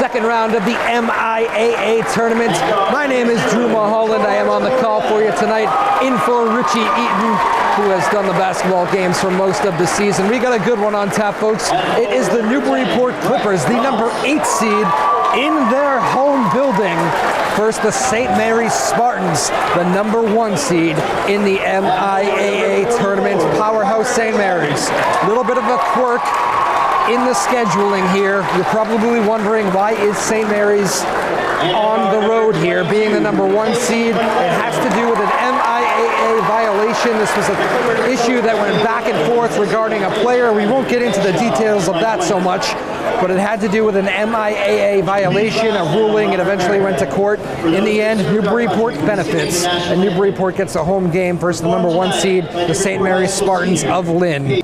second round of the MIAA tournament. My name is Drew Mulholland. I am on the call for you tonight, in for Richie Eaton, who has done the basketball games for most of the season. We got a good one on tap, folks. It is the Newburyport Clippers, the number 8 seed in their home building. First, the St. Mary's Spartans, the number 1 seed in the MIAA tournament. Powerhouse St. Mary's. A little bit of a quirk in the scheduling here. You're probably wondering, why is St. Mary's on the road here, being the number 1 seed? It has to do with an MIAA violation. This was an issue that went back and forth regarding a player. We won't get into the details of that so much, but it had to do with an MIAA violation, a ruling. It eventually went to court. In the end, Newburyport benefits, and Newburyport gets a home game versus the number 1 seed, the St. Mary's Spartans of Lynn.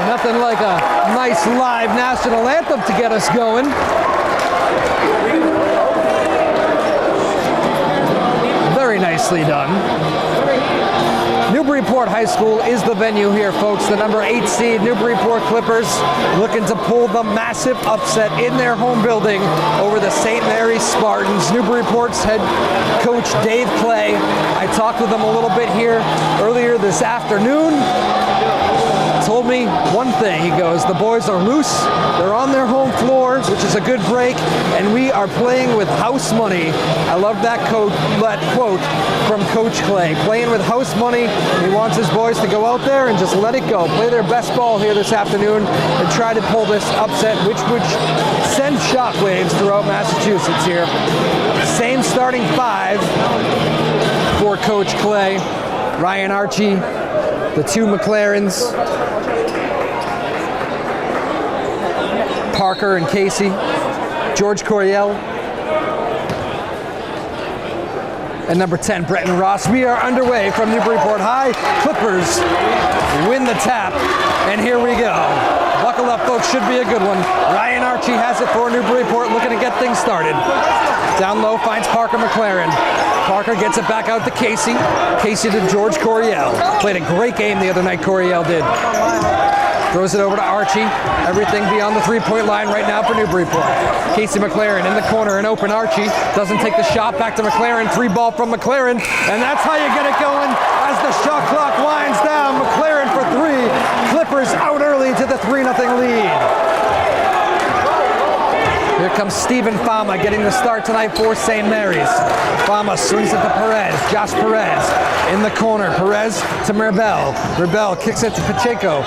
Nothing like a nice live national anthem to get us going. Very nicely done. Newburyport High School is the venue here, folks. The number 8 seed Newburyport Clippers looking to pull the massive upset in their home building over the St. Mary's Spartans. Newburyport's head coach Dave Clay. I talked with him a little bit here earlier this afternoon. Told me one thing. He goes, the boys are loose, they're on their home floor, which is a good break, and we are playing with house money. I love that quote from Coach Clay. Playing with house money. He wants his boys to go out there and just let it go. Play their best ball here this afternoon and try to pull this upset, which would send shockwaves throughout Massachusetts here. Same starting 5 for Coach Clay. Ryan Archie, the 2 McLarens, Parker and Casey, George Coryell, and number 10, Bretton Ross. We are underway from Newburyport High. Clippers win the tap, and here we go. Buckle up, folks, should be a good one. Ryan Archie has it for Newburyport, looking to get things started. Down low, finds Parker McLaren. Parker gets it back out to Casey. Casey to George Coryell. Played a great game the other night, Coryell did. Throws it over to Archie. Everything beyond the 3-point line right now for Newburyport. Casey McLaren in the corner, and open Archie. Doesn't take the shot, back to McLaren. 3 ball from McLaren, and that's how you get it going as the shot clock winds down. McLaren for 3. Clippers out early to the 3-0 lead. Here comes Stephen Fama getting the start tonight for St. Mary's. Fama swings it to Perez. Josh Perez in the corner. Perez to Merbel. Merbel kicks it to Pacheco.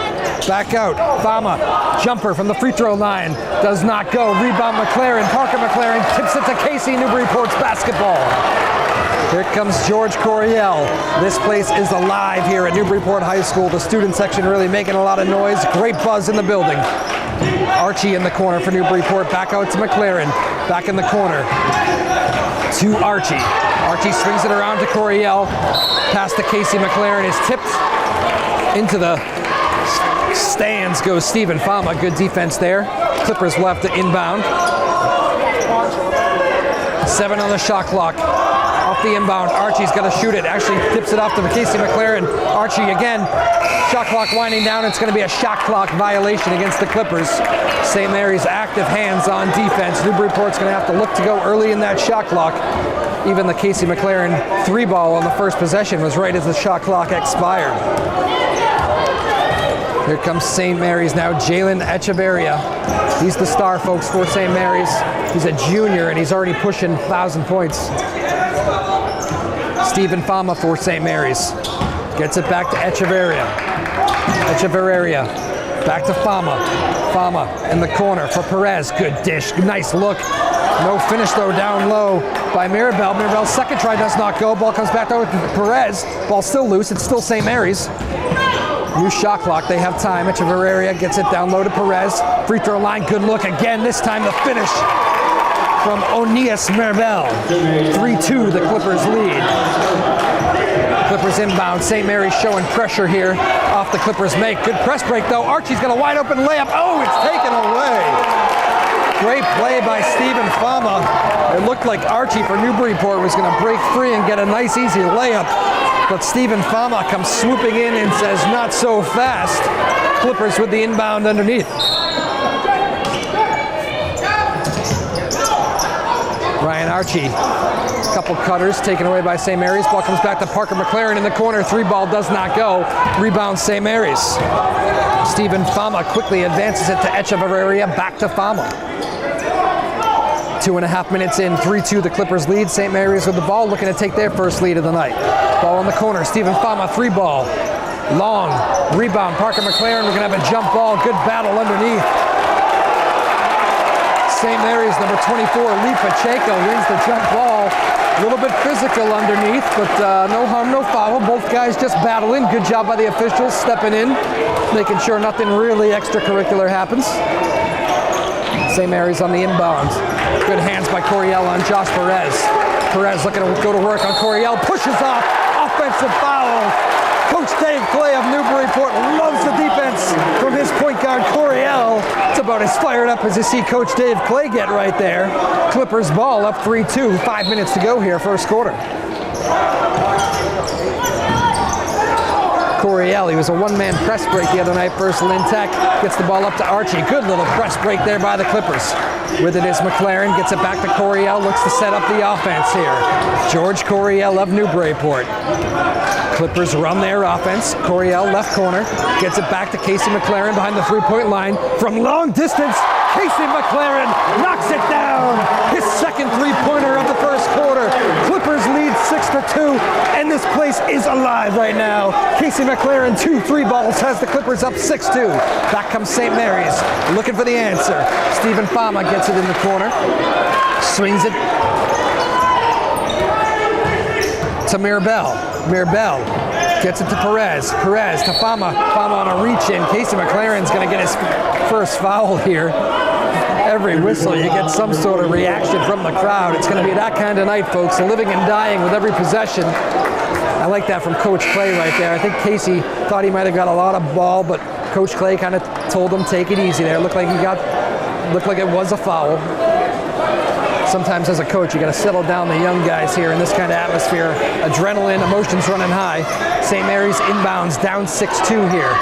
Back out. Fama, jumper from the free throw line. Does not go. Rebound McLaren. Parker McLaren tips it to Casey. Newburyport's basketball. Here comes George Coryell. This place is alive here at Newburyport High School. The student section really making a lot of noise. Great buzz in the building. Archie in the corner for Newburyport. Back out to McLaren. Back in the corner to Archie. Archie swings it around to Coryell. Pass to Casey McLaren is tipped into the stands. Goes Stephen Fama. Good defense there. Clippers left to inbound. 7 on the shot clock. Off the inbound, Archie's got to shoot it. Actually tips it off to Casey McLaren. Archie again, shot clock winding down. It's going to be a shot clock violation against the Clippers. St. Mary's active hands on defense. Newburyport's going to have to look to go early in that shot clock. Even the Casey McLaren 3-ball on the first possession was right as the shot clock expired. Here comes St. Mary's now, Jalen Echeverria. He's the star, folks, for St. Mary's. He's a junior, and he's already pushing 1,000 points. Stephen Fama for St. Mary's. Gets it back to Echeverria. Echeverria back to Fama. Fama in the corner for Perez. Good dish, nice look. No finish, though, down low by Mirabel. Mirabel's second try does not go. Ball comes back over to Perez. Ball still loose. It's still St. Mary's. New shot clock. They have time. Echeverria gets it down low to Perez. Free throw line. Good look again. This time the finish from Onias Mirabel. 3-2, the Clippers lead. Clippers inbound. St. Mary's showing pressure here off the Clippers make. Good press break, though. Archie's got a wide open layup. Oh, it's taken away. Great play by Stephen Fama. It looked like Archie for Newburyport was going to break free and get a nice, easy layup. But Stephen Fama comes swooping in and says, not so fast. Clippers with the inbound underneath. Ryan Archie, couple cutters taken away by St. Mary's. Ball comes back to Parker McLaren in the corner. 3-ball does not go. Rebound St. Mary's. Stephen Fama quickly advances it to Echeverria, back to Fama. 2.5 minutes in, 3-2 the Clippers lead. St. Mary's with the ball, looking to take their first lead of the night. Ball in the corner, Stephen Fama, 3-ball. Long, rebound, Parker McLaren. We're going to have a jump ball, good battle underneath. St. Mary's, number 24, Lee Pacheco, wins the jump ball. A little bit physical underneath, but no harm, no foul. Both guys just battling. Good job by the officials, stepping in, making sure nothing really extracurricular happens. St. Mary's on the inbound. Good hands by Coryell on Josh Perez. Perez looking to go to work on Coryell. Pushes off. Offensive foul. Coach Dave Clay of Newburyport loves the defense from his point guard, Coryell. It's about as fired up as you see Coach Dave Clay get right there. Clippers ball up 3-2. 5 minutes to go here, first quarter. Coryell, he was a one-man press break the other night versus Lynn Tech. Gets the ball up to Archie. Good little press break there by the Clippers. With it is McLaren. Gets it back to Coryell. Looks to set up the offense here. George Coryell of Newburyport. Clippers run their offense. Coryell left corner. Gets it back to Casey McLaren behind the three-point line. From long distance, Casey McLaren knocks it down. His second three-pointer of the first quarter. Clippers lead 6-2, and this place is alive right now. Casey McLaren, 2 3-balls, has the Clippers up 6-2. Back comes St. Mary's, looking for the answer. Stephen Fama gets it in the corner. Swings it to Mirabel. Mirabel gets it to Perez. Perez to Fama. Fama on a reach-in. Casey McLaren's going to get his first foul here. Every whistle, you get some sort of reaction from the crowd. It's going to be that kind of night, folks. Living and dying with every possession. I like that from Coach Clay right there. I think Casey thought he might have got a lot of ball, but Coach Clay kind of told him take it easy there. Looked like it was a foul. Sometimes as a coach, you got to settle down the young guys here in this kind of atmosphere. Adrenaline, emotions running high. St. Mary's inbounds down 6-2 here.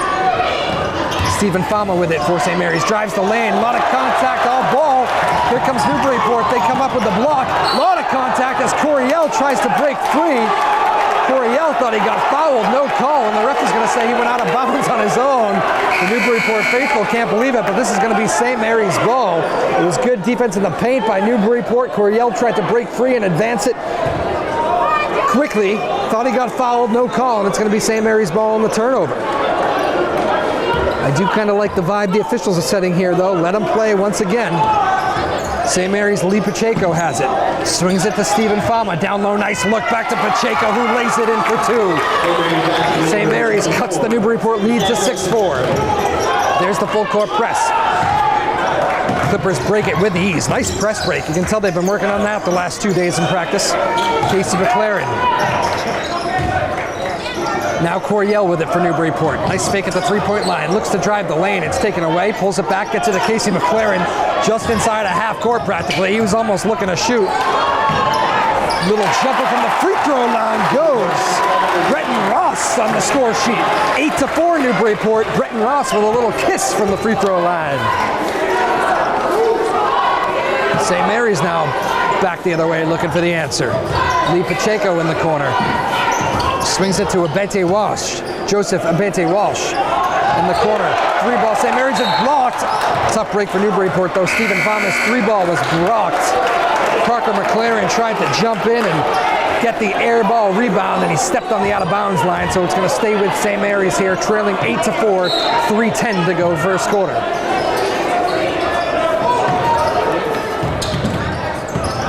Stephen Fama with it for St. Mary's. Drives the lane. A lot of contact, all ball. Here comes Newburyport. They come up with the block. A lot of contact as Coryell tries to break free. Coryell thought he got fouled. No call, and the ref is going to say he went out of bounds on his own. The Newburyport faithful can't believe it, but this is going to be St. Mary's ball. It was good defense in the paint by Newburyport. Coryell tried to break free and advance it quickly. Thought he got fouled. No call, and it's going to be St. Mary's ball on the turnover. I do kind of like the vibe the officials are setting here, though. Let them play once again. St. Mary's Lee Pacheco has it. Swings it to Stephen Fama. Down low, nice look back to Pacheco, who lays it in for 2. St. Mary's cuts the Newburyport lead to 6-4. There's the full court press. Clippers break it with ease. Nice press break. You can tell they've been working on that the last 2 days in practice. Casey McLaren. Now Coryell with it for Newburyport. Nice fake at the three-point line. Looks to drive the lane. It's taken away. Pulls it back. Gets it to Casey McLaren. Just inside a half court practically. He was almost looking to shoot. Little jumper from the free throw line goes. Bretton Ross on the score sheet. 8-4 Newburyport. Bretton Ross with a little kiss from the free throw line. St. Mary's now back the other way looking for the answer. Lee Pacheco in the corner. Swings it to Abete Walsh. Joseph Abete Walsh in the corner. 3-ball. St. Mary's is blocked. Tough break for Newburyport though. Stephen Thomas' 3-ball was blocked. Parker McLaren tried to jump in and get the air ball rebound, and he stepped on the out-of-bounds line, so it's going to stay with St. Mary's here, trailing 8-4, 3:10 to go first quarter.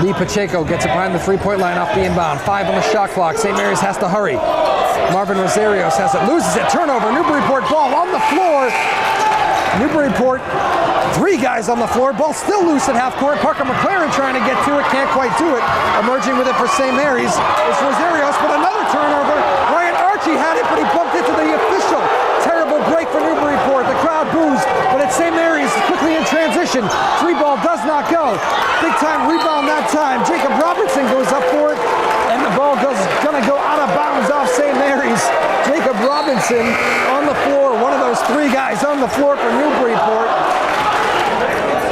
Lee Pacheco gets it behind the three-point line off the inbound. 5 on the shot clock. St. Mary's has to hurry. Marvin Rosarios has it, loses it, turnover. Newburyport ball on the floor. Newburyport, 3 guys on the floor. Ball still loose at half court. Parker McLaren trying to get to it, can't quite do it. Emerging with it for St. Mary's is Rosarios, but another turnover. Ryan Archie had it, but he bumped into the official. Terrible break for Newburyport. The crowd boos, but it's St. Mary's quickly in transition. 3-ball does not go. Big time rebound that time. Jacob Robertson goes up for it, and the ball gonna go out of bounds off St. Mary's. Jacob Robinson on the floor, one of those 3 guys on the floor for Newburyport.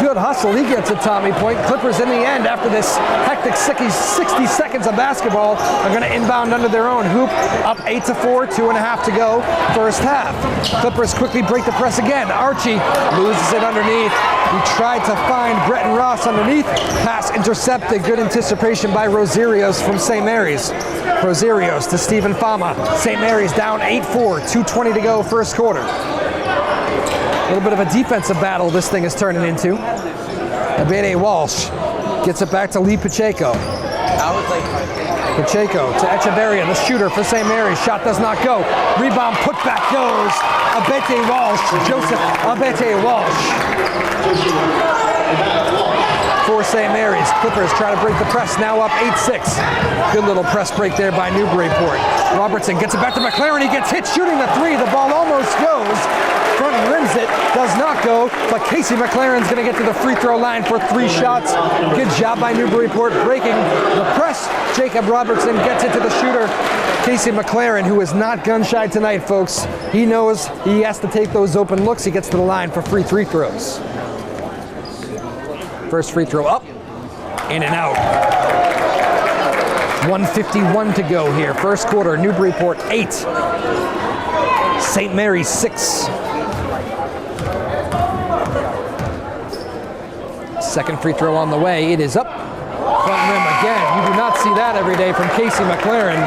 Good hustle, he gets a Tommy point. Clippers in the end, after this hectic 60 seconds of basketball, are going to inbound under their own hoop, up 8-4, 2.5 to go, first half. Clippers quickly break the press again. Archie loses it underneath. He tried to find Bretton Ross underneath. Pass intercepted, good anticipation by Rosarios from St. Mary's. Rosarios to Stephen Fama. St. Mary's down 8-4, 2:20 to go, first quarter. A little bit of a defensive battle this thing is turning into. Abete Walsh gets it back to Lee Pacheco. Pacheco to Echeverria, the shooter for St. Mary's. Shot does not go. Rebound putback goes. Abete Walsh, Joseph Abete Walsh. For St. Mary's. Clippers try to break the press, now up 8-6. Good little press break there by Newburyport. Robertson gets it back to McLaren. He gets hit shooting the 3. The ball almost goes. Front rims it, does not go, but Casey McLaren's going to get to the free throw line for 3 shots. Good job by Newburyport breaking the press. Jacob Robertson gets it to the shooter. Casey McLaren, who is not gun shy tonight, folks. He knows he has to take those open looks. He gets to the line for free throws. First free throw up, in and out. 1:51 to go here. First quarter, Newburyport 8. St. Mary's 6. Second free throw on the way. It is up. Front rim again. You do not see that every day from Casey McLaren.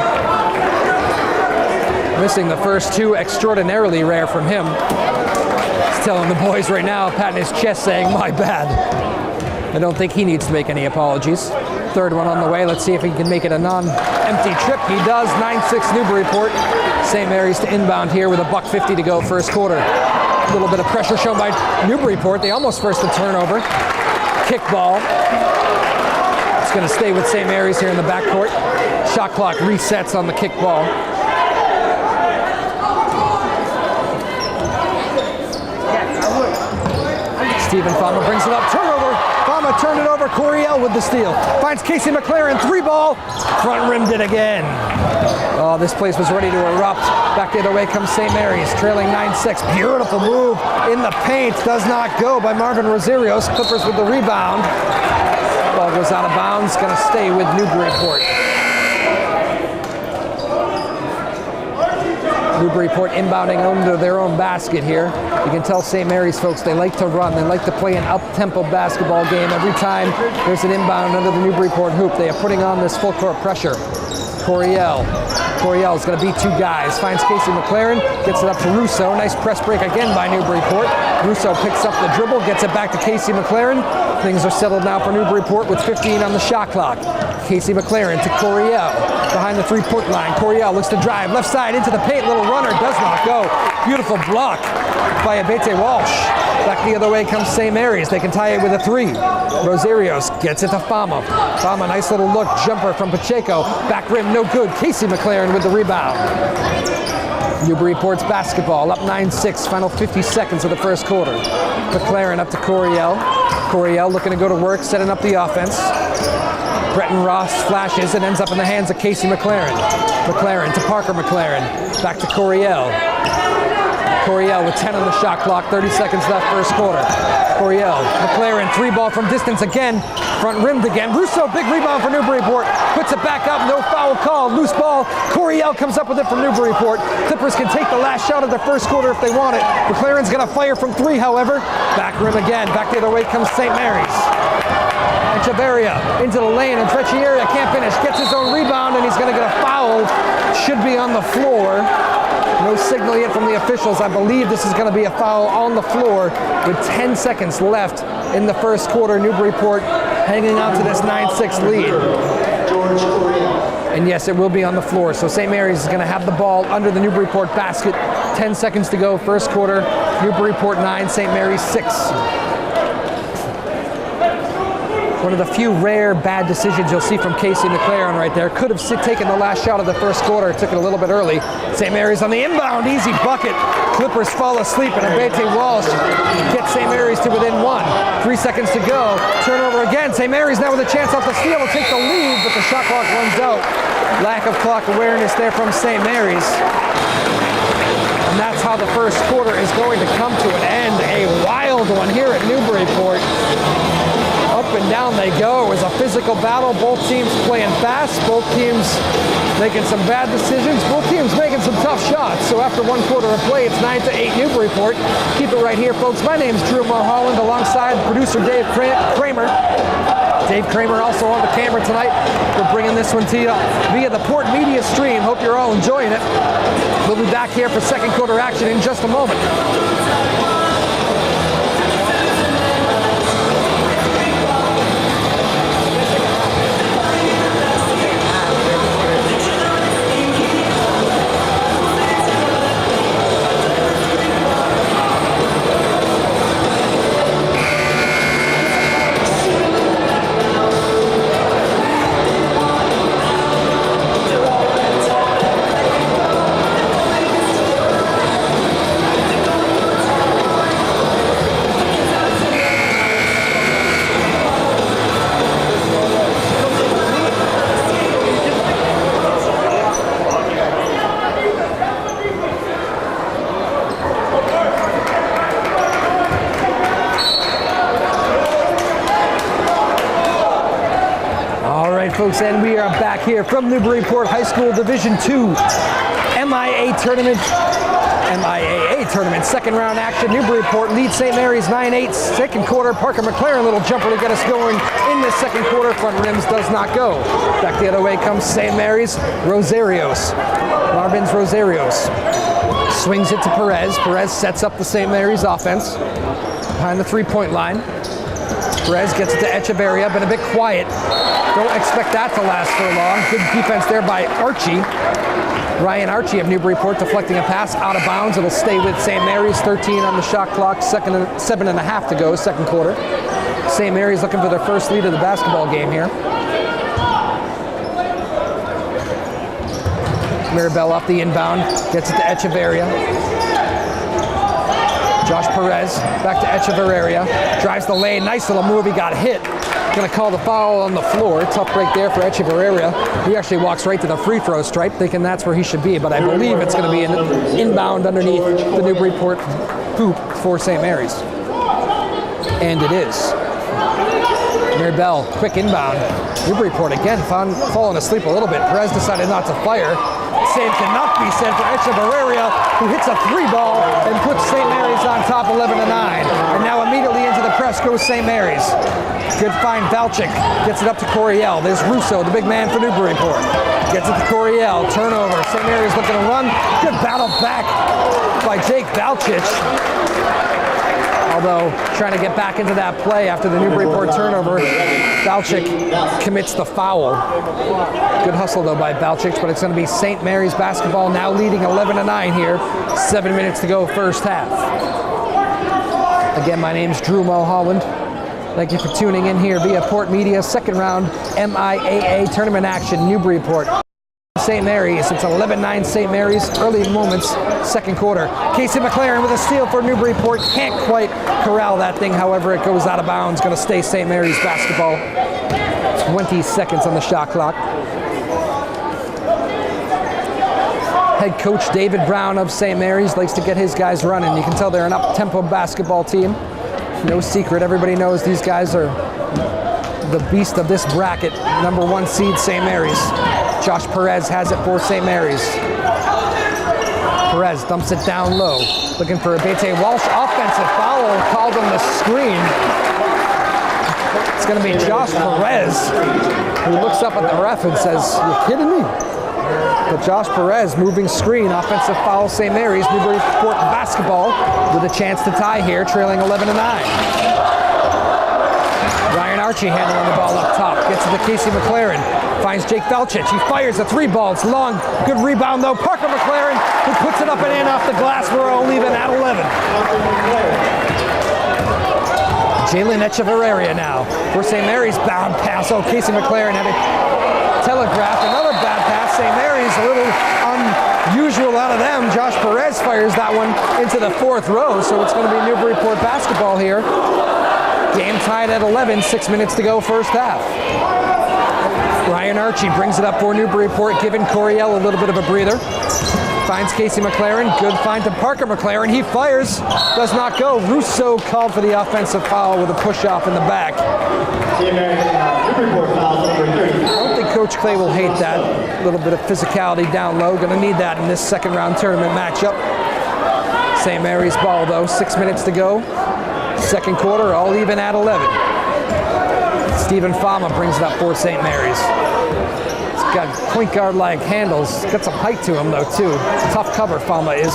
Missing the first 2, extraordinarily rare from him. He's telling the boys right now, patting his chest, saying, "My bad." I don't think he needs to make any apologies. Third one on the way. Let's see if he can make it a non-empty trip. He does. 9-6 Newburyport. St. Mary's to inbound here with a $1:50 to go first quarter. A little bit of pressure shown by Newburyport. They almost forced a turnover. Kick ball. It's going to stay with St. Mary's here in the backcourt. Shot clock resets on the kick ball. Stephen Fama brings it up. Turnover. Fama turned it over. Coriel with the steal. Finds Casey McLaren. 3-ball. Front rimmed it again. Oh, this place was ready to erupt. Back the other way comes St. Mary's, trailing 9-6. Beautiful move in the paint. Does not go by Marvin Rosarios. Clippers with the rebound. Ball goes out of bounds. Going to stay with Newburyport. Newburyport inbounding under their own basket here. You can tell St. Mary's folks, they like to run. They like to play an up-tempo basketball game. Every time there's an inbound under the Newburyport hoop, they are putting on this full-court pressure. Coriel is going to beat 2 guys. Finds Casey McLaren, gets it up to Russo. Nice press break again by Newburyport. Russo picks up the dribble, gets it back to Casey McLaren. Things are settled now for Newburyport with 15 on the shot clock. Casey McLaren to Coriel behind the 3-point line. Coriel looks to drive left side into the paint. Little runner, does not go. Beautiful block by Abete Walsh. Back the other way comes St. Mary's. They can tie it with a 3. Rosarios gets it to Fama. Fama, nice little look. Jumper from Pacheco. Back rim, no good. Casey McLaren with the rebound. Newburyport's basketball up 9-6. Final 50 seconds of the first quarter. McLaren up to Coriel. Coriel looking to go to work, setting up the offense. Bretton Ross flashes and ends up in the hands of Casey McLaren. McLaren to Parker McLaren. Back to Coryell. Coryell with 10 on the shot clock, 30 seconds left first quarter. Coryell, McLaren, 3-ball from distance again, front rimmed again. Russo, big rebound for Newburyport, puts it back up, no foul called, loose ball. Coryell comes up with it from Newburyport. Clippers can take the last shot of the first quarter if they want it. McLaren's gonna fire from 3, however. Back rim again, back the other way comes St. Mary's. Echeverria into the lane, and Trecciaria can't finish, gets his own rebound, and he's gonna get a foul. Should be on the floor. No signal yet from the officials. I believe this is going to be a foul on the floor with 10 seconds left in the first quarter. Newburyport hanging on to this 9-6 lead. And yes, it will be on the floor. So St. Mary's is going to have the ball under the Newburyport basket. 10 seconds to go, first quarter. Newburyport 9, St. Mary's 6. One of the few rare bad decisions you'll see from Casey McLaren right there. Could have taken the last shot of the first quarter, took it a little bit early. St. Mary's on the inbound, easy bucket. Clippers fall asleep, and Abete Walsh gets St. Mary's to within 1. 3 seconds to go, turnover again. St. Mary's now with a chance off the steal to take the lead, but the shot clock runs out. Lack of clock awareness there from St. Mary's. And that's how the first quarter is going to come to an end. A wild one here at Newburyport. Up and down they go. It was a physical battle. Both teams playing fast. Both teams making some bad decisions. Both teams making some tough shots. So after 1 quarter of play, it's 9-8 Newburyport. Keep it right here, folks. My name's Drew Mulholland alongside producer Dave Kramer. Dave Kramer also on the camera tonight. We're bringing this one to you via the PortMedia stream. Hope you're all enjoying it. We'll be back here for second quarter action in just a moment. Folks, and we are back here from Newburyport High School Division II MIAA tournament, second round action. Newburyport leads St. Mary's 9-8, second quarter. Parker McLaren, little jumper to get us going in this second quarter. Front rims does not go. Back the other way comes St. Mary's. Rosarios, Marvin's Rosarios swings it to Perez. Perez sets up the St. Mary's offense behind the three-point line. Perez gets it to Echeverria, been a bit quiet. Don't expect that to last for long. Good defense there by Archie. Ryan Archie of Newburyport deflecting a pass out of bounds. It'll stay with St. Mary's, 13 on the shot clock, 7.5 to go, second quarter. St. Mary's looking for their first lead of the basketball game here. Mirabel off the inbound, gets it to Echeverria. Josh Perez back to Echeverria, drives the lane, nice little move, he got hit. Gonna call the foul on the floor. Tough break there for Echeverria. He actually walks right to the free throw stripe, thinking that's where he should be, but I believe it's gonna be an inbound underneath the Newburyport hoop for St. Mary's. And it is. Mirabel, quick inbound. Newburyport again falling asleep a little bit. Perez decided not to fire. Save cannot be said for Echeverria, who hits a 3-ball and puts St. Mary's on top 11-9. And now immediately into the press goes St. Mary's. Good find, Valchik gets it up to Coryell. There's Russo, the big man for Newburyport. Gets it to Coryell, turnover. St. Mary's looking to run. Good battle back by Jake Valchik. Although trying to get back into that play after the Newburyport turnover, Valchik commits the foul. Good hustle though by Valchik, but it's going to be St. Mary's basketball now leading 11-9 here. 7 minutes to go first half. Again, my name's Drew Mulholland. Thank you for tuning in here via PortMedia. Second round MIAA tournament action, Newburyport. St. Mary's, it's 11-9 St. Mary's, early moments, second quarter. Casey McLaren with a steal for Newburyport, can't quite corral that thing, however it goes out of bounds, going to stay St. Mary's basketball. 20 seconds on the shot clock. Head coach David Brown of St. Mary's likes to get his guys running. You can tell they're an up-tempo basketball team. No secret, everybody knows these guys are the beast of this bracket. Number 1 seed, St. Mary's. Josh Perez has it for St. Mary's. Perez dumps it down low, looking for Abete Walsh. Offensive foul called on the screen. It's going to be Josh Perez, who looks up at the ref and says, "You kidding me?" But Josh Perez moving screen, offensive foul, St. Mary's. Newburyport basketball with a chance to tie here, trailing 11-9. Ryan Archie handling the ball up top, gets it to Casey McLaren, finds Jake Velchich. He fires a 3 ball. It's long, good rebound though. Parker McLaren, who puts it up and in off the glass. We're all even at 11. Jalen Echeverria now for St. Mary's. Bound pass. Oh, Casey McLaren had a telegraph. Another bad pass. St. Mary's a little unusual out of them. Josh Perez fires that one into the 4th row, so it's going to be Newburyport basketball here. Game tied at 11, 6 minutes to go, first half. Ryan Archie brings it up for Newburyport, giving Coriel a little bit of a breather. Finds Casey McLaren, good find to Parker McLaren. He fires, does not go. Russo called for the offensive foul with a push-off in the back. I don't think Coach Clay will hate that. A little bit of physicality down low. Going to need that in this second-round tournament matchup. St. Mary's ball, though. 6 minutes to go. Second quarter, all even at 11. Stephen Fama brings it up for St. Mary's. He's got point guard-like handles. Got some height to him, though, too. Tough cover, Fama is.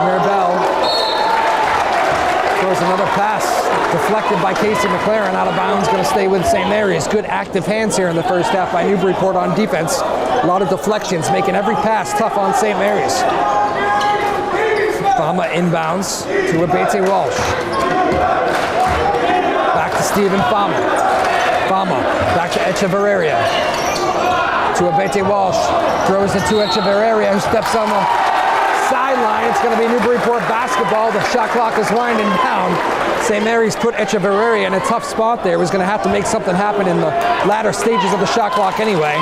Mirabel throws another pass. Deflected by Casey McLaren, out of bounds, going to stay with St. Mary's. Good active hands here in the first half by Newburyport on defense. A lot of deflections, making every pass tough on St. Mary's. Fama inbounds to Abete Walsh. Back to Stephen Fama. Fama back to Echeverria. To Abete Walsh. Throws it to Echeverria, who steps on the sideline. It's going to be Newburyport basketball. The shot clock is winding down. St. Mary's put Echeverria in a tough spot there. Was going to have to make something happen in the latter stages of the shot clock anyway.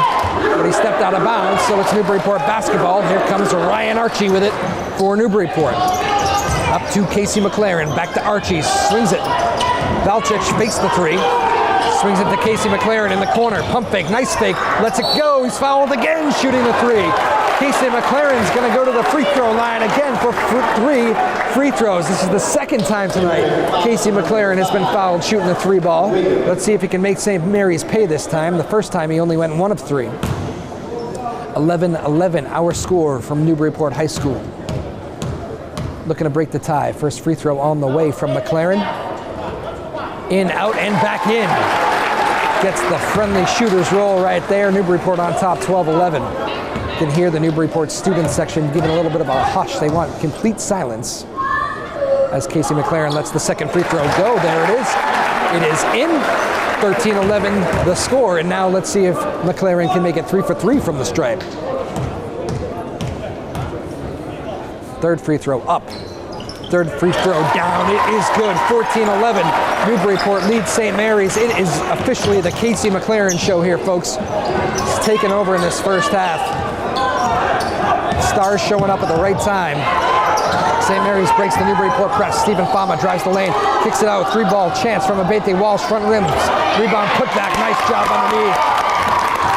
But he stepped out of bounds, so it's Newburyport basketball. Here comes Ryan Archie with it for Newburyport. Up to Casey McLaren. Back to Archie. Swings it. Valchich fakes the 3. Swings it to Casey McLaren in the corner. Pump fake. Nice fake. Lets it go. He's fouled again, shooting the 3. Casey McLaren's going to go to the free throw line again for 3 free throws. This is the second time tonight Casey McLaren has been fouled shooting the 3 ball. Let's see if he can make St. Mary's pay this time. The first time he only went 1 of 3. 11-11, our score from Newburyport High School. Looking to break the tie. First free throw on the way from McLaren. In, out, and back in. Gets the friendly shooter's roll right there. Newburyport on top, 12-11. You can hear the Newburyport student section giving a little bit of a hush. They want complete silence as Casey McLaren lets the second free throw go. There it is. It is in. 13-11 the score, and now let's see if McLaren can make it 3 for 3 from the stripe. Third free throw up. Third free throw down. It is good. 14-11. Newburyport leads St. Mary's. It is officially the Casey McLaren show here, folks. It's taken over in this first half. Stars showing up at the right time. St. Mary's breaks the Newburyport press. Stephen Fama drives the lane, kicks it out. 3 ball chance from Abete Walsh, front rim. Rebound put back. Nice job underneath.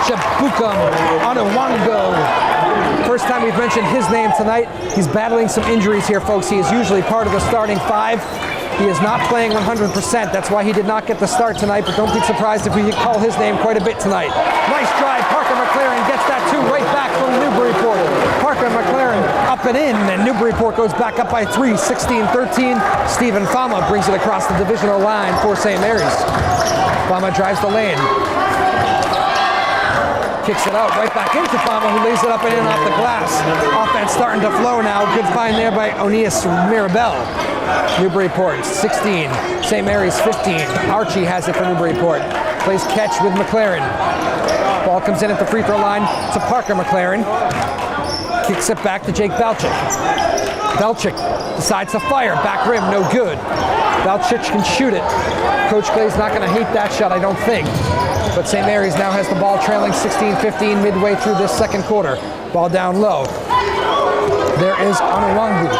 Chabukam Onawango. First time we've mentioned his name tonight. He's battling some injuries here, folks. He is usually part of the starting 5. He is not playing 100%. That's why he did not get the start tonight, but don't be surprised if we call his name quite a bit tonight. Nice drive. Parker McLaren gets that 2 right back from Newburyport. Parker McLaren up and in, and Newburyport goes back up by 3, 16-13. Stephen Fama brings it across the divisional line for St. Mary's. Fama drives the lane. Kicks it out right back into Fama, who lays it up and in off the glass. Offense starting to flow now. Good find there by Onias Mirabel. Newburyport 16, St. Mary's 15. Archie has it for Newburyport. Plays catch with McLaren. Ball comes in at the free throw line to Parker McLaren. Kicks it back to Jake Valchik. Valchik decides to fire. Back rim, no good. Valchich can shoot it. Coach Clay's not going to hate that shot, I don't think. But St. Mary's now has the ball trailing 16-15 midway through this second quarter. Ball down low. There is Anuwangu.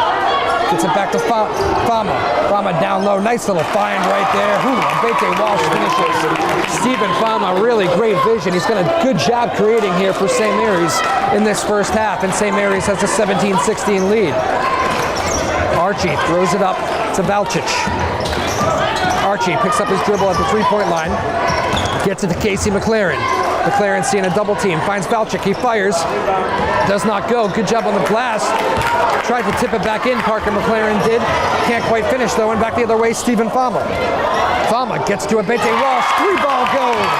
Gets it back to Fama. Fama down low. Nice little find right there. Abete Walsh finishes. Stephen Fama, really great vision. He's done a good job creating here for St. Mary's in this first half. And St. Mary's has a 17-16 lead. Archie throws it up to Valchich. Archie picks up his dribble at the three-point line. Gets it to Casey McLaren. McLaren seeing a double team. Finds Valchich. He fires. Does not go. Good job on the glass. Tried to tip it back in. Parker McLaren did. Can't quite finish though. And back the other way, Stephen Fama. Fama gets to Abete Walsh. 3-ball goes.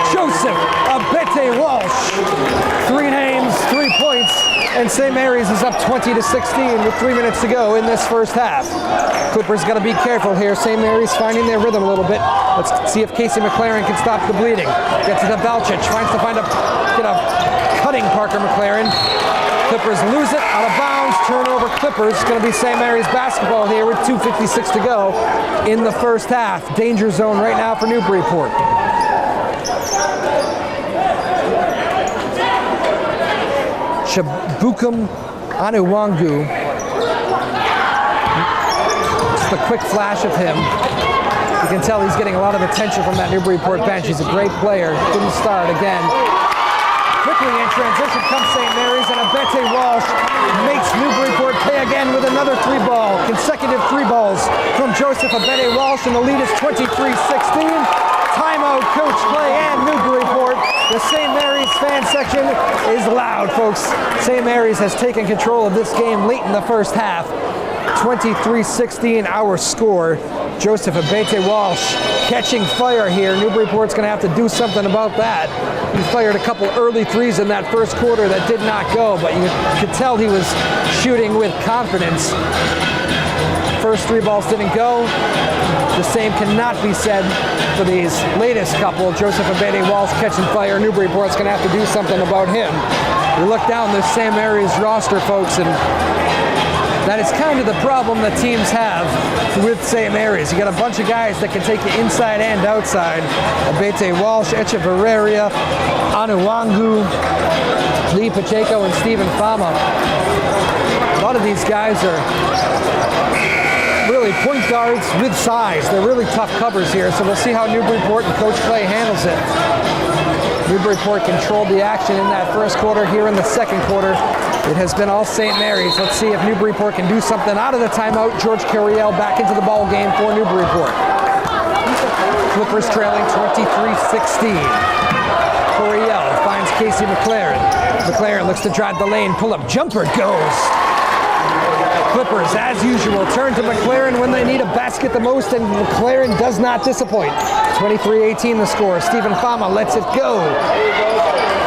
Joseph Abete Walsh. 3 names, 3 points. And St. Mary's is up 20-16 with 3 minutes to go in this first half. Clippers got to be careful here. St. Mary's finding their rhythm a little bit. Let's see if Casey McLaren can stop the bleeding. Gets it to Valchich. Tries to find a cutting Parker McLaren. Clippers lose it out of bounds. Turnover Clippers. It's going to be St. Mary's basketball here with 2:56 to go in the first half. Danger zone right now for Newburyport. Chabukum Anuwangu. Just a quick flash of him. You can tell he's getting a lot of attention from that Newburyport bench. He's a great player. Didn't start again. Quickly in transition comes St. Mary's, and Abete Walsh makes Newburyport pay again with another 3-ball. Consecutive 3 balls from Joseph Abete Walsh, and the lead is 23-16. Timeout, Coach Clay and Newburyport. The St. Mary's fan section is loud, folks. St. Mary's has taken control of this game late in the first half. 23-16 our score. Joseph Abete Walsh catching fire here. Newburyport's going to have to do something about that. He fired a couple early threes in that first quarter that did not go, but you could tell he was shooting with confidence. First 3 balls didn't go. The same cannot be said for these latest couple. Joseph Abete Walsh catching fire. Newburyport's going to have to do something about him. We look down this St. Mary's roster, folks, and that is kind of the problem that teams have with St. Mary's. You got a bunch of guys that can take you inside and outside. Abete Walsh, Echeverria, Anuwangu, Lee Pacheco, and Stephen Fama. A lot of these guys are really point guards with size. They're really tough covers here, so we'll see how Newburyport and Coach Clay handles it. Newburyport controlled the action in that first quarter. Here in the second quarter, it has been all St. Mary's. Let's see if Newburyport can do something out of the timeout. George Curiel back into the ball game for Newburyport. Clippers trailing 23-16. Curiel finds Casey McLaren. McLaren looks to drive the lane. Pull-up jumper goes. Clippers, as usual, turn to McLaren when they need a basket the most, and McLaren does not disappoint. 23-18 the score. Stephen Fama lets it go.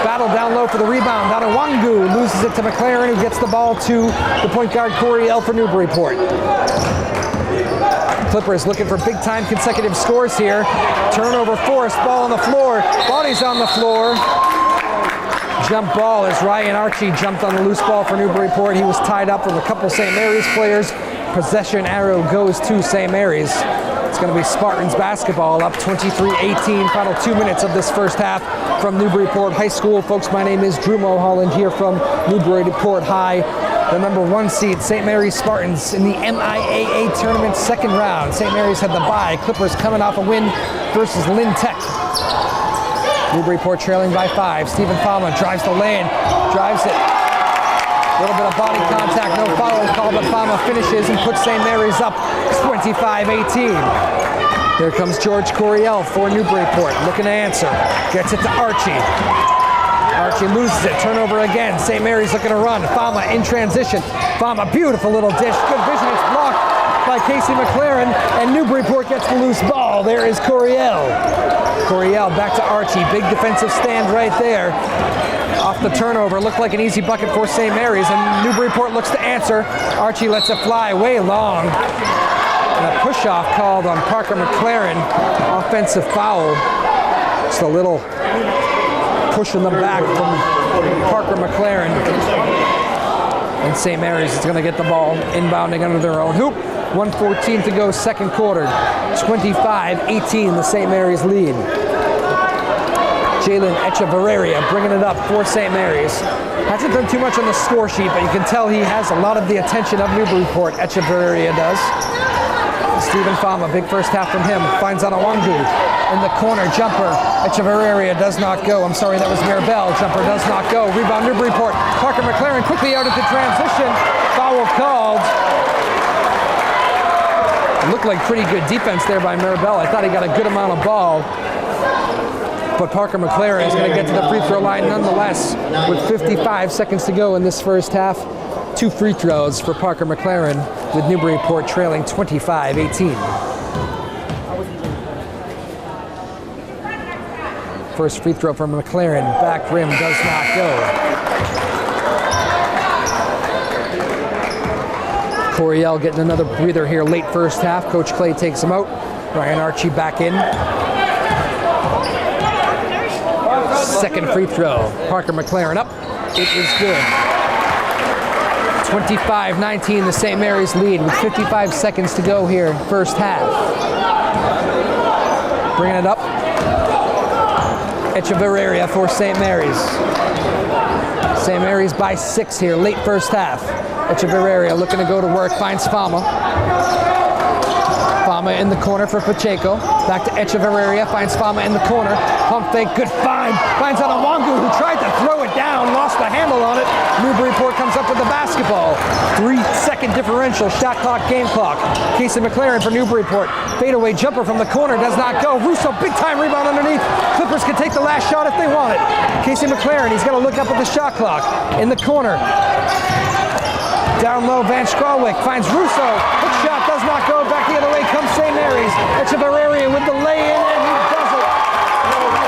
Battle down low for the rebound. Anuwangu loses it to McLaren, who gets the ball to the point guard Coriel for Newburyport. Clippers looking for big-time consecutive scores here. Turnover forced, ball on the floor. Bodies on the floor. Jump ball as Ryan Archie jumped on the loose ball for Newburyport. He was tied up with a couple St. Mary's players. Possession arrow goes to St. Mary's. It's going to be Spartans basketball up 23-18. Final 2 minutes of this first half from Newburyport High School. Folks, my name is Drew Mulholland here from Newburyport High. The number 1 seed, St. Mary's Spartans in the MIAA tournament second round. St. Mary's had the bye. Clippers coming off a win versus Lynn Tech. Newburyport trailing by 5. Stephen Fama drives the lane, drives it. A little bit of body contact, no foul call, but Fama finishes and puts St. Mary's up 25-18. Here comes George Coriel for Newburyport, looking to answer. Gets it to Archie. Archie loses it, turnover again. St. Mary's looking to run. Fama in transition. Fama, beautiful little dish. Good vision, it's blocked by Casey McLaren, and Newburyport gets the loose ball. There is Coriel. Coriel back to Archie. Big defensive stand right there. Off the turnover, looked like an easy bucket for St. Mary's, and Newburyport looks to answer. Archie lets it fly way long. And a push-off called on Parker McLaren. Offensive foul. Just a little push in the back from Parker McLaren. And St. Mary's is going to get the ball inbounding under their own hoop. 1:14 to go, second quarter. 25-18, the St. Mary's lead. Jalen Echeverria bringing it up for St. Mary's. Hasn't done too much on the score sheet, but you can tell he has a lot of the attention of Newburyport. Echeverria does. Stephen Fama, big first half from him. Finds Anawangu in the corner. Jumper. Echeverria does not go. I'm sorry, that was Mirabel. Jumper does not go. Rebound Newburyport. Parker McLaren quickly out at the transition. Foul called. Looked like pretty good defense there by Mirabel. I thought he got a good amount of ball. But Parker McLaren is going to get to the free throw line nonetheless with 55 seconds to go in this first half. 2 free throws for Parker McLaren with Newburyport trailing 25-18. First free throw from McLaren, back rim does not go. Coryell getting another breather here late first half. Coach Clay takes him out. Ryan Archie back in. Second free throw. Parker McLaren up. It is good. 25-19, the St. Mary's lead with 55 seconds to go here, first half. Bringing it up. Echeverria for St. Mary's. St. Mary's by 6 here, late first half. Echeverria looking to go to work, finds Fama. Fama in the corner for Pacheco. Back to Echeverria, finds Fama in the corner. Pump fake, good find. Finds Anawangu, who tried to throw it down, lost the handle on it. Newburyport comes up with the basketball. 3-second differential, shot clock, game clock. Casey McLaren for Newburyport. Fadeaway jumper from the corner, does not go. Russo, big time rebound underneath. Clippers can take the last shot if they want it. Casey McLaren, he's got to look up at the shot clock. In the corner. Down low, Van Strawwick finds Russo. Hook shot does not go. Back the other way comes St. Mary's. Echeverria with the lay-in, and he does it.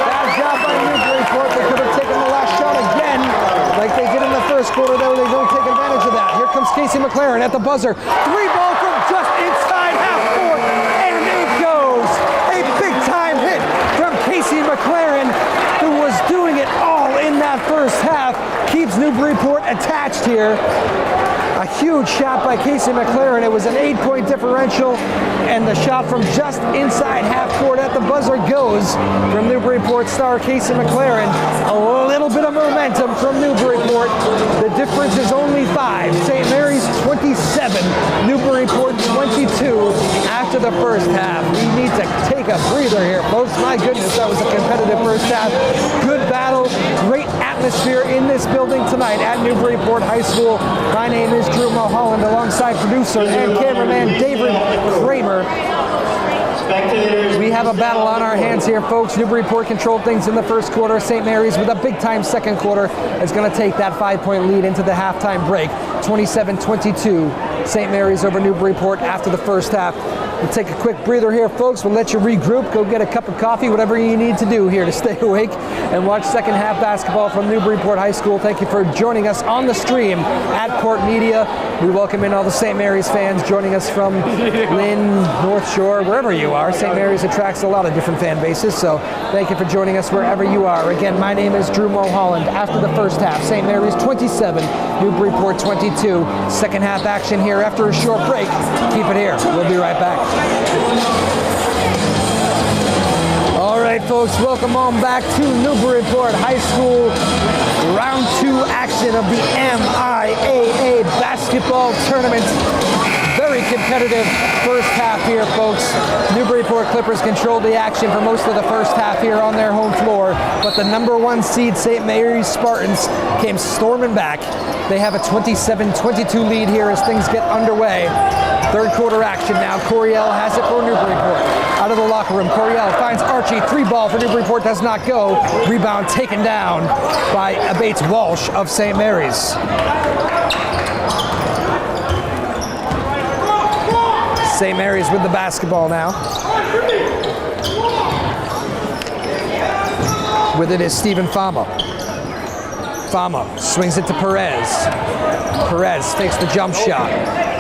Bad job by Newburyport. They could have taken the last shot again, like they did in the first quarter, though they don't take advantage of that. Here comes Casey McLaren at the buzzer. 3-ball from just inside half court, and it goes. A big-time hit from Casey McLaren, who was doing it all in that first half. Keeps Newburyport attached here. A huge shot by Casey McLaren. It was an 8-point differential, and the shot from just inside half court at the buzzer goes from Newburyport star Casey McLaren. A little bit of momentum from Newburyport. The difference is only 5. St. Mary's 27, Newburyport 22 after the first half. We need to take a breather here, folks. My goodness, that was a competitive first half. Good battle, great atmosphere in this building tonight at Newburyport High School. My name is Drew Mulholland, alongside producer and cameraman David Kramer. We have a battle on our hands here, folks. Newburyport controlled things in the first quarter. St. Mary's with a big-time second quarter is going to take that 5-point lead into the halftime break. 27-22, St. Mary's over Newburyport after the first half. We'll take a quick breather here, folks. We'll let you regroup, go get a cup of coffee, whatever you need to do here to stay awake and watch second half basketball from Newburyport High School. Thank you for joining us on the stream at PortMedia. We welcome in all the St. Mary's fans joining us from Lynn, North Shore, wherever you are. St. Mary's attracts a lot of different fan bases, so thank you for joining us wherever you are. Again, my name is Drew Mulholland. After the first half, St. Mary's 27, Newburyport 22. Second half action here after a short break. Keep it here. We'll be right back. All right, folks, welcome on back to Newburyport High School. Round 2 action of the MIAA basketball tournament. Very competitive first half here, folks. Newburyport Clippers controlled the action for most of the first half here on their home floor, but the number 1 seed St. Mary's Spartans came storming back. They have a 27-22 lead here as things get underway. Third quarter action now. Coryell has it for Newburyport. Out of the locker room, Coryell finds Archie. 3-ball for Newburyport does not go. Rebound taken down by Abates Walsh of St. Mary's. St. Mary's with the basketball now. With it is Stephen Fama. Fama swings it to Perez. Perez fakes the jump shot.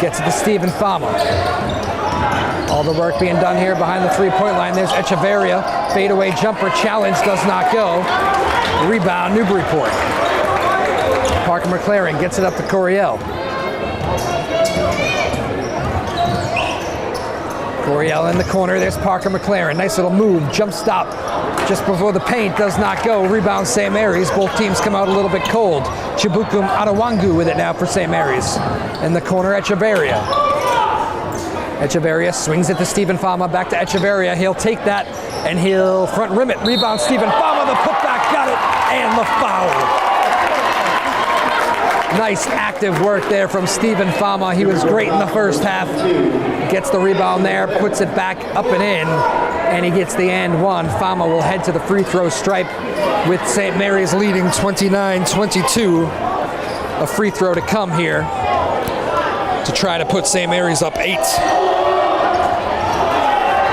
Gets it to Stephen Fama. All the work being done here behind the 3-point line. There's Echeverria. Fadeaway jumper challenge does not go. Rebound Newburyport. Parker McLaren gets it up to Coryell. Coryell in the corner. There's Parker McLaren. Nice little move. Jump stop just before the paint. Does not go. Rebound St. Mary's. Both teams come out a little bit cold. Chibukum Adawangu with it now for St. Mary's. In the corner, Echeverria. Echeverria swings it to Stephen Fama. Back to Echeverria. He'll take that and he'll front rim it. Rebound Stephen Fama. The putback got it. And the foul. Nice active work there from Stephen Fama. He was great in the first half. Gets the rebound there, puts it back up and in, and he gets the and one. Fama will head to the free throw stripe with St. Mary's leading 29-22. A free throw to come here to try to put St. Mary's up 8.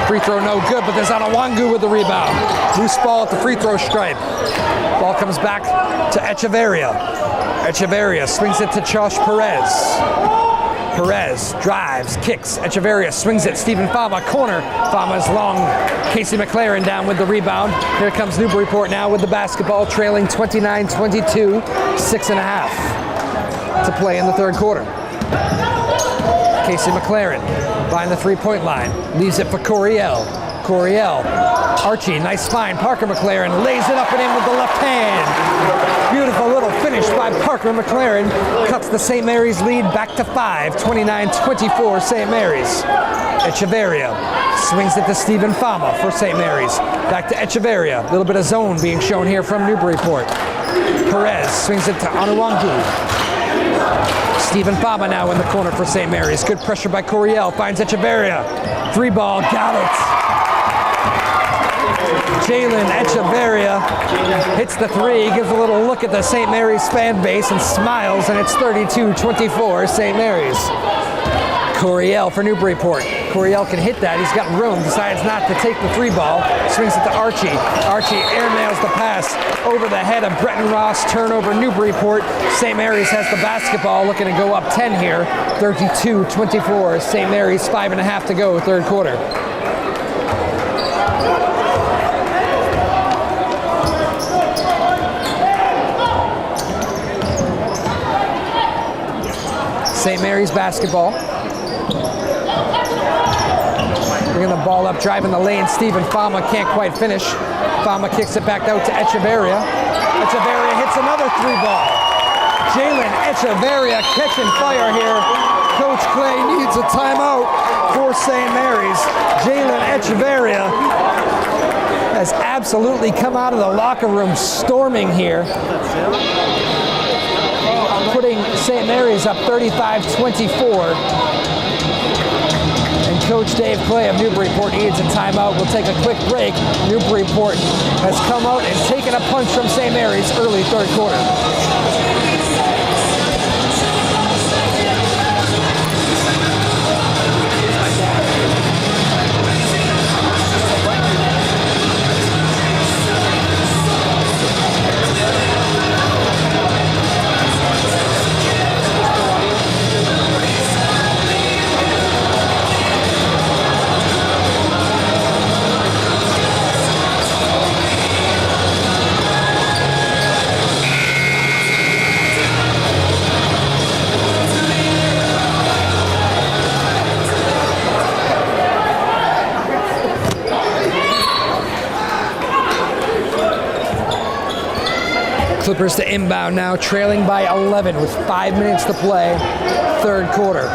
Free throw no good, but there's Adawangu with the rebound. Loose ball at the free throw stripe. Ball comes back to Echeverria. Echeverria swings it to Josh Perez. Perez drives, kicks. Echeverria swings it. Stephen Fama, corner. Fama's long. Casey McLaren down with the rebound. Here comes Newburyport now with the basketball, trailing 29-22, 6.5 to play in the third quarter. Casey McLaren behind the three-point line. Leaves it for Coryell. Coryell. Archie, nice find. Parker McLaren lays it up and in with the left hand. Beautiful little finish by Parker McLaren. Cuts the St. Mary's lead back to 5. 29-24 St. Mary's. Echeverria swings it to Stephen Fama for St. Mary's. Back to Echeverria. A little bit of zone being shown here from Newburyport. Perez swings it to Adawangu. Stephen Fama now in the corner for St. Mary's. Good pressure by Coryell. Finds Echeverria. 3-ball. Got it. Jalen Echeverria hits the 3, gives a little look at the St. Mary's fan base and smiles, and it's 32-24 St. Mary's. Coryell for Newburyport. Coryell can hit that. He's got room. Decides not to take the 3-ball. Swings it to Archie. Archie airmails the pass over the head of Bretton Ross. Turnover Newburyport. St. Mary's has the basketball, looking to go up 10 here. 32-24 St. Mary's. 5.5 to go, third quarter. St. Mary's basketball. Bringing the ball up, driving the lane. Stephen Fama can't quite finish. Fama kicks it back out to Echeverria. Echeverria hits another 3-ball. Jalen Echeverria catching fire here. Coach Clay needs a timeout for St. Mary's. Jalen Echeverria has absolutely come out of the locker room storming here, putting St. Mary's up 35-24. And Coach Dave Clay of Newburyport needs a timeout. We'll take a quick break. Newburyport has come out and taken a punch from St. Mary's early third quarter. Clippers to inbound now, trailing by 11 with 5 minutes to play, third quarter.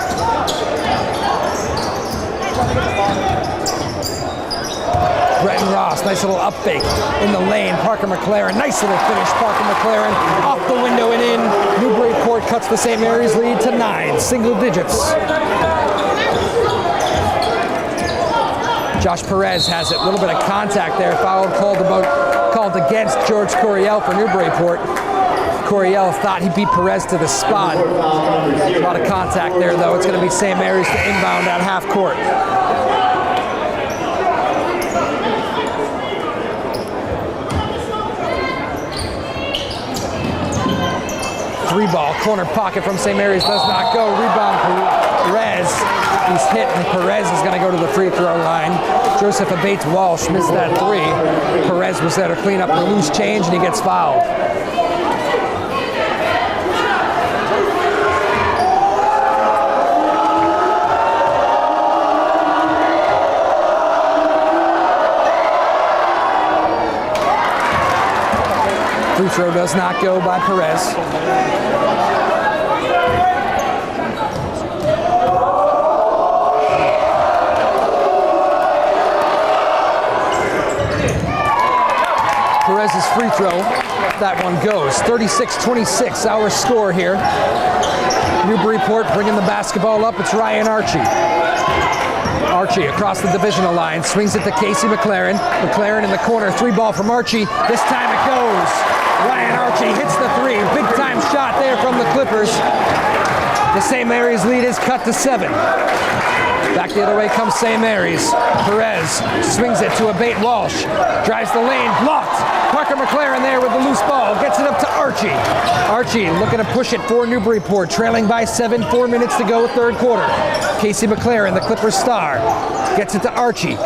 Bretton Ross, nice little up fake in the lane. Parker McLaren, nice little finish. Parker McLaren off the window and in. Newburyport cuts the St. Mary's lead to 9, single digits. Josh Perez has it, a little bit of contact there. Foul called against George Coryell for Newburyport. Coryell thought he beat Perez to the spot. A lot of contact there, though. It's going to be St. Mary's to inbound at half court. Three-ball, corner pocket from St. Mary's does not go. Rebound, Perez. He's hit, and Perez is going to go to the free throw line. Joseph Abates Walsh missed that 3. Perez was there to clean up the loose change, and he gets fouled. free throw does not go by Perez. Perez's free throw, that one goes. 36-26, our score here. Newburyport bringing the basketball up. It's Ryan Archie. Archie across the divisional line, swings it to Casey McLaren. McLaren in the corner, three ball from Archie. This time it goes. Ryan Archie hits the three. Big time shot there from the Clippers. The St. Mary's lead is cut to 7. Back the other way comes St. Mary's. Perez swings it to Abate Walsh. Drives the lane, blocked. Parker McLaren there with the loose ball. Gets it up to Archie. Archie looking to push it for Newburyport. Trailing by 7, 4 minutes to go, third quarter. Casey McLaren, the Clippers star. Gets it to Archie.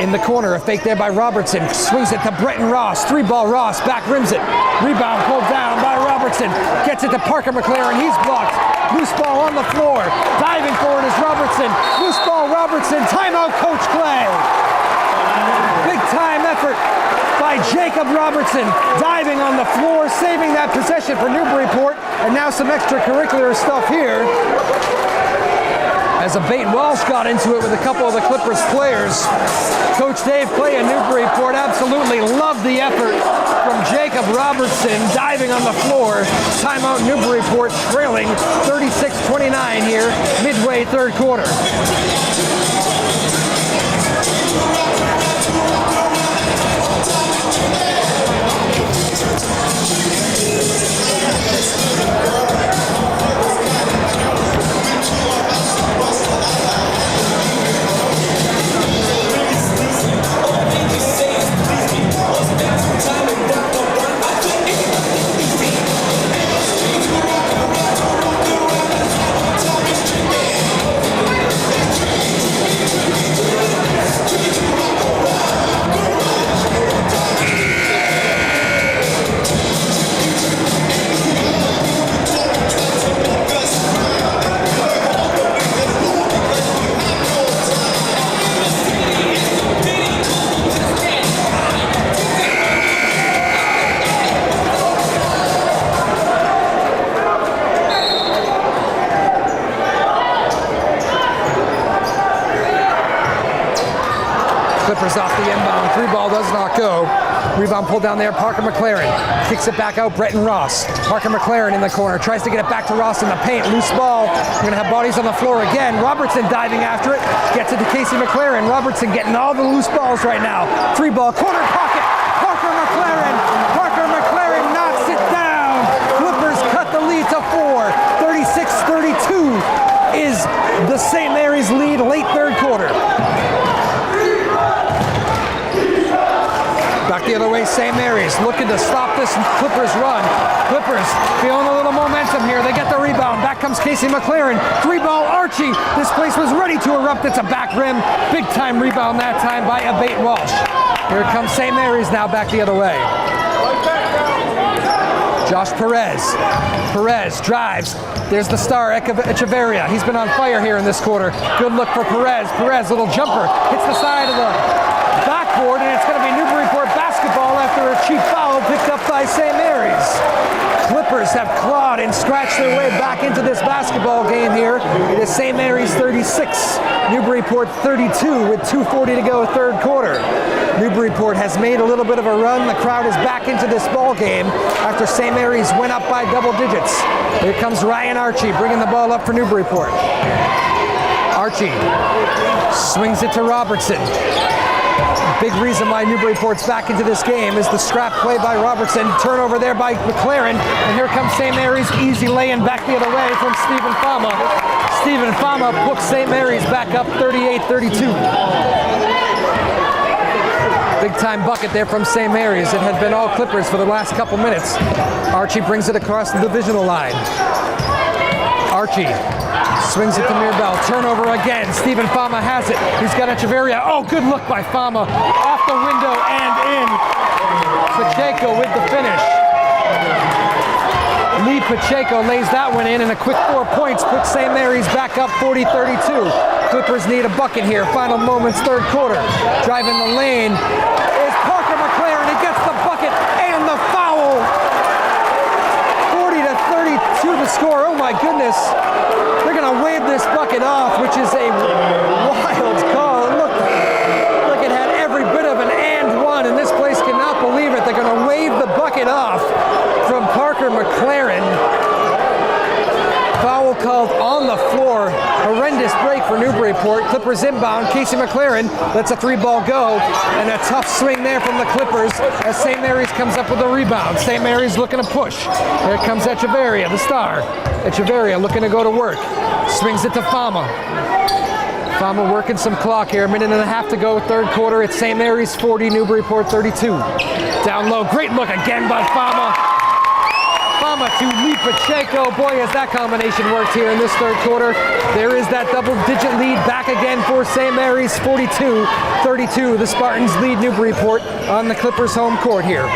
In the corner, a fake there by Robertson. Swings it to Bretton Ross. Three ball Ross, back rims it. Rebound pulled down by Robertson. Gets it to Parker McLaren. He's blocked. Loose ball on the floor. Diving for it is Robertson. Loose ball Robertson. Timeout, Coach Clay. Big time effort by Jacob Robertson. Diving on the floor, saving that possession for Newburyport. And now some extracurricular stuff here, as Abate Walsh got into it with a couple of the Clippers players. Coach Dave Clay in Newburyport absolutely loved the effort from Jacob Robertson, diving on the floor. Timeout, Newburyport trailing 36-29 here, midway third quarter. Clippers off the inbound. Three ball does not go. Rebound pulled down there. Parker McLaren kicks it back out. Bretton Ross. Parker McLaren in the corner. Tries to get it back to Ross in the paint. Loose ball. We're going to have bodies on the floor again. Robertson diving after it. Gets it to Casey McLaren. Robertson getting all the loose balls right now. Three ball. Corner pocket. Parker McLaren. Parker McLaren knocks it down. Clippers cut the lead to 4. 36-32 is the St. Mary's lead late third quarter. Back the other way, St. Mary's looking to stop this Clippers run. Clippers feeling a little momentum here. They get the rebound. Back comes Casey McLaren. Three ball Archie. This place was ready to erupt. It's a back rim. Big time rebound that time by Abate Walsh. Here comes St. Mary's now back the other way. Josh Perez. Perez drives. There's the star, Echeverria. He's been on fire here in this quarter. Good look for Perez. Perez, little jumper. Hits the side of the backboard, and it's going to be Newburyport basketball after a cheap foul picked up by St. Mary's. Clippers have clawed and scratched their way back into this basketball game here. It is St. Mary's 36, Newburyport 32 with 2:40 to go third quarter. Newburyport has made a little bit of a run. The crowd is back into this ball game after St. Mary's went up by double digits. Here comes Ryan Archie bringing the ball up for Newburyport. Archie swings it to Robertson. Big reason why Newburyport's back into this game is the scrap play by Robertson. Turnover there by McLaren. And here comes St. Mary's. Easy lay-in back the other way from Stephen Fama. Stephen Fama puts St. Mary's back up 38-32. Big time bucket there from St. Mary's. It had been all Clippers for the last couple minutes. Archie brings it across the divisional line. Archie swings it to Mirbel. Turnover again. Stephen Fama has it. He's got Echeverria. Oh, good look by Fama. Off the window and in. Pacheco with the finish. Lee Pacheco lays that one in, and a quick 4 points puts St. Mary's back up 40-32. Clippers need a bucket here. Final moments, third quarter. Driving the lane is Parker McLaren. He gets the bucket and the foul score. Oh my goodness. They're going to wave this bucket off, which is a wild call. Look, it had every bit of an and one, and this place cannot believe it. They're going to wave the bucket off from Parker McLaren. Foul called on the floor. Horrendous break for Newburyport. Clippers inbound. Casey McLaren lets a 3-ball go, and a tough swing there from the Clippers as St. Mary's comes up with a rebound. St. Mary's looking to push. Here comes Echeverria, the star. Echeverria looking to go to work. Swings it to Fama. Fama working some clock here. A minute and a half to go, third quarter. It's St. Mary's 40, Newburyport 32. Down low. Great look again by Fama. Fama to Lee Pacheco. Boy, has that combination worked here in this third quarter. There is that double-digit lead back again for St. Mary's, 42-32. The Spartans lead Newburyport on the Clippers' home court here.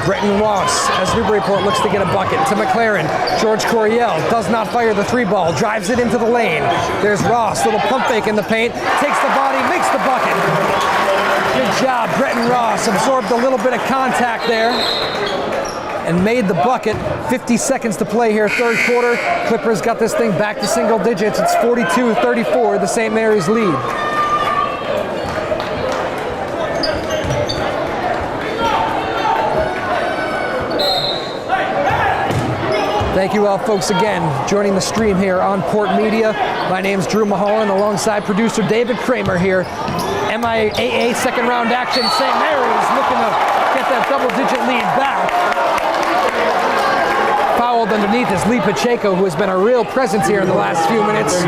Bretton Ross, as Newburyport looks to get a bucket, to McLaren. George Coryell does not fire the 3-ball, drives it into the lane. There's Ross, little pump fake in the paint, takes the body, makes the bucket. Good job, Bretton Ross, absorbed a little bit of contact there and made the bucket. 50 seconds to play here, third quarter. Clippers got this thing back to single digits. It's 42-34, the St. Mary's lead. Thank you all folks again joining the stream here on PortMedia. My name's Drew Mulholland alongside producer David Kramer here. MIAA second round action. St. Mary's looking to get that double-digit lead back. Fouled underneath is Lee Pacheco, who has been a real presence here in the last few minutes.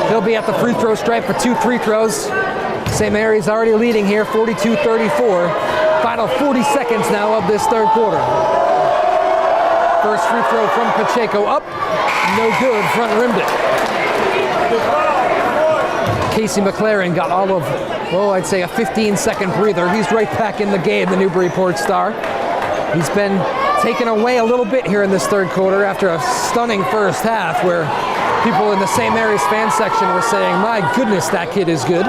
He'll be at the free throw stripe for 2 free throws. St. Mary's already leading here, 42-34. Final 40 seconds now of this third quarter. First free throw from Pacheco up, no good, front rimmed it. Casey McLaren got all of, I'd say a 15-second breather. He's right back in the game, the Newburyport star. He's been taken away a little bit here in this third quarter after a stunning first half where people in the St. Mary's fan section were saying, my goodness, that kid is good.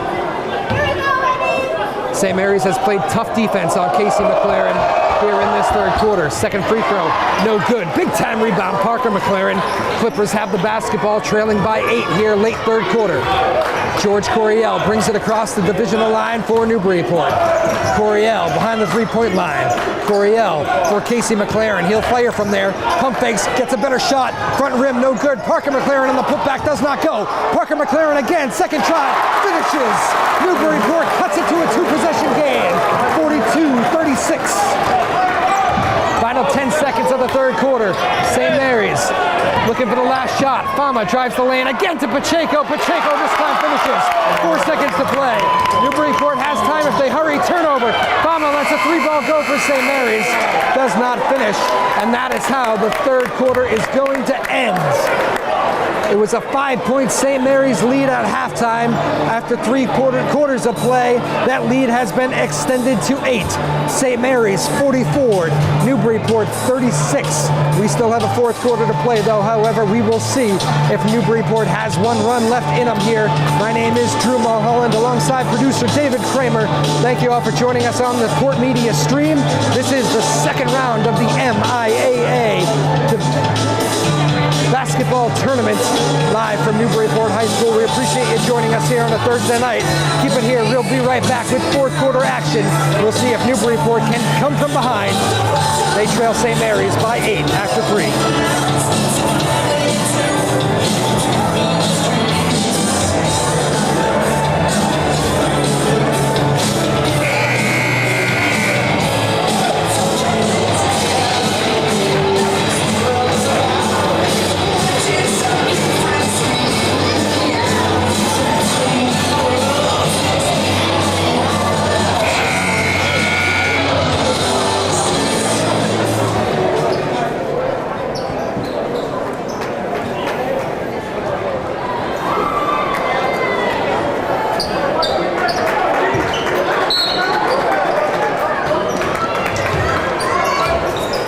St. Mary's has played tough defense on Casey McLaren here in this third quarter. Second free throw, no good. Big time rebound, Parker McLaren. Clippers have the basketball, trailing by 8 here, late third quarter. George Coryell brings it across the divisional line for Newburyport. Coryell behind the three-point line. Coryell for Casey McLaren. He'll fire from there. Pump fakes, gets a better shot. Front rim, no good. Parker McLaren on the putback, does not go. Parker McLaren again, second try, finishes. Newburyport cuts it to a 2-possession game, 42-36. Final 10 seconds of the third quarter. St. Mary's looking for the last shot. Fama drives the lane again to Pacheco. Pacheco this time finishes. 4 seconds to play. Newburyport has time if they hurry. Turnover. Fama lets a 3-ball go for St. Mary's. Does not finish. And that is how the third quarter is going to end. It was a 5-point St. Mary's lead at halftime. After 3 quarters of play, that lead has been extended to 8. St. Mary's 44, Newburyport 36. We still have a fourth quarter to play though. However, we will see if Newburyport has one run left in them here. My name is Drew Mulholland alongside producer David Kramer. Thank you all for joining us on the PortMedia stream. This is the second round of the MIAA basketball tournament live from Newburyport High School. We appreciate you joining us here on a Thursday night. Keep it here. We'll be right back with fourth quarter action. We'll see if Newburyport can come from behind. They trail St. Mary's by 8 after 3.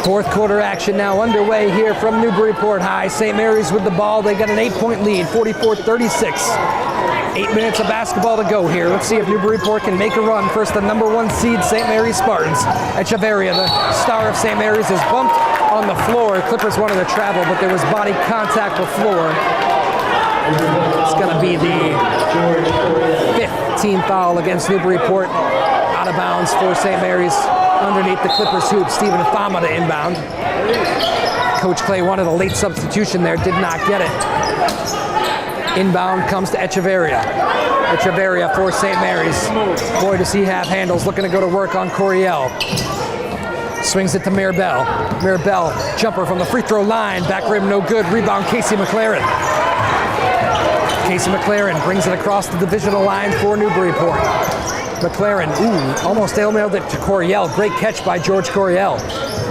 Fourth quarter action now underway here from Newburyport High. St. Mary's with the ball. They got an 8-point lead, 44-36. 8 minutes of basketball to go here. Let's see if Newburyport can make a run. First, the number 1 seed, St. Mary's Spartans. Echeverria, the star of St. Mary's, is bumped on the floor. Clippers wanted to travel, but there was body contact with floor. It's going to be the 5th team foul against Newburyport. Out of bounds for St. Mary's. Underneath the Clippers hoop, Stephen Fama to inbound. Coach Clay wanted a late substitution there, did not get it. Inbound comes to Echeverria. Echeverria for St. Mary's. Boy, does he have handles, looking to go to work on Coryell. Swings it to Mirabel. Mirabel, jumper from the free throw line. Back rim, no good. Rebound, Casey McLaren. Casey McLaren brings it across the divisional line for Newburyport. McLaren, almost mailed it to Coryell. Great catch by George Coryell.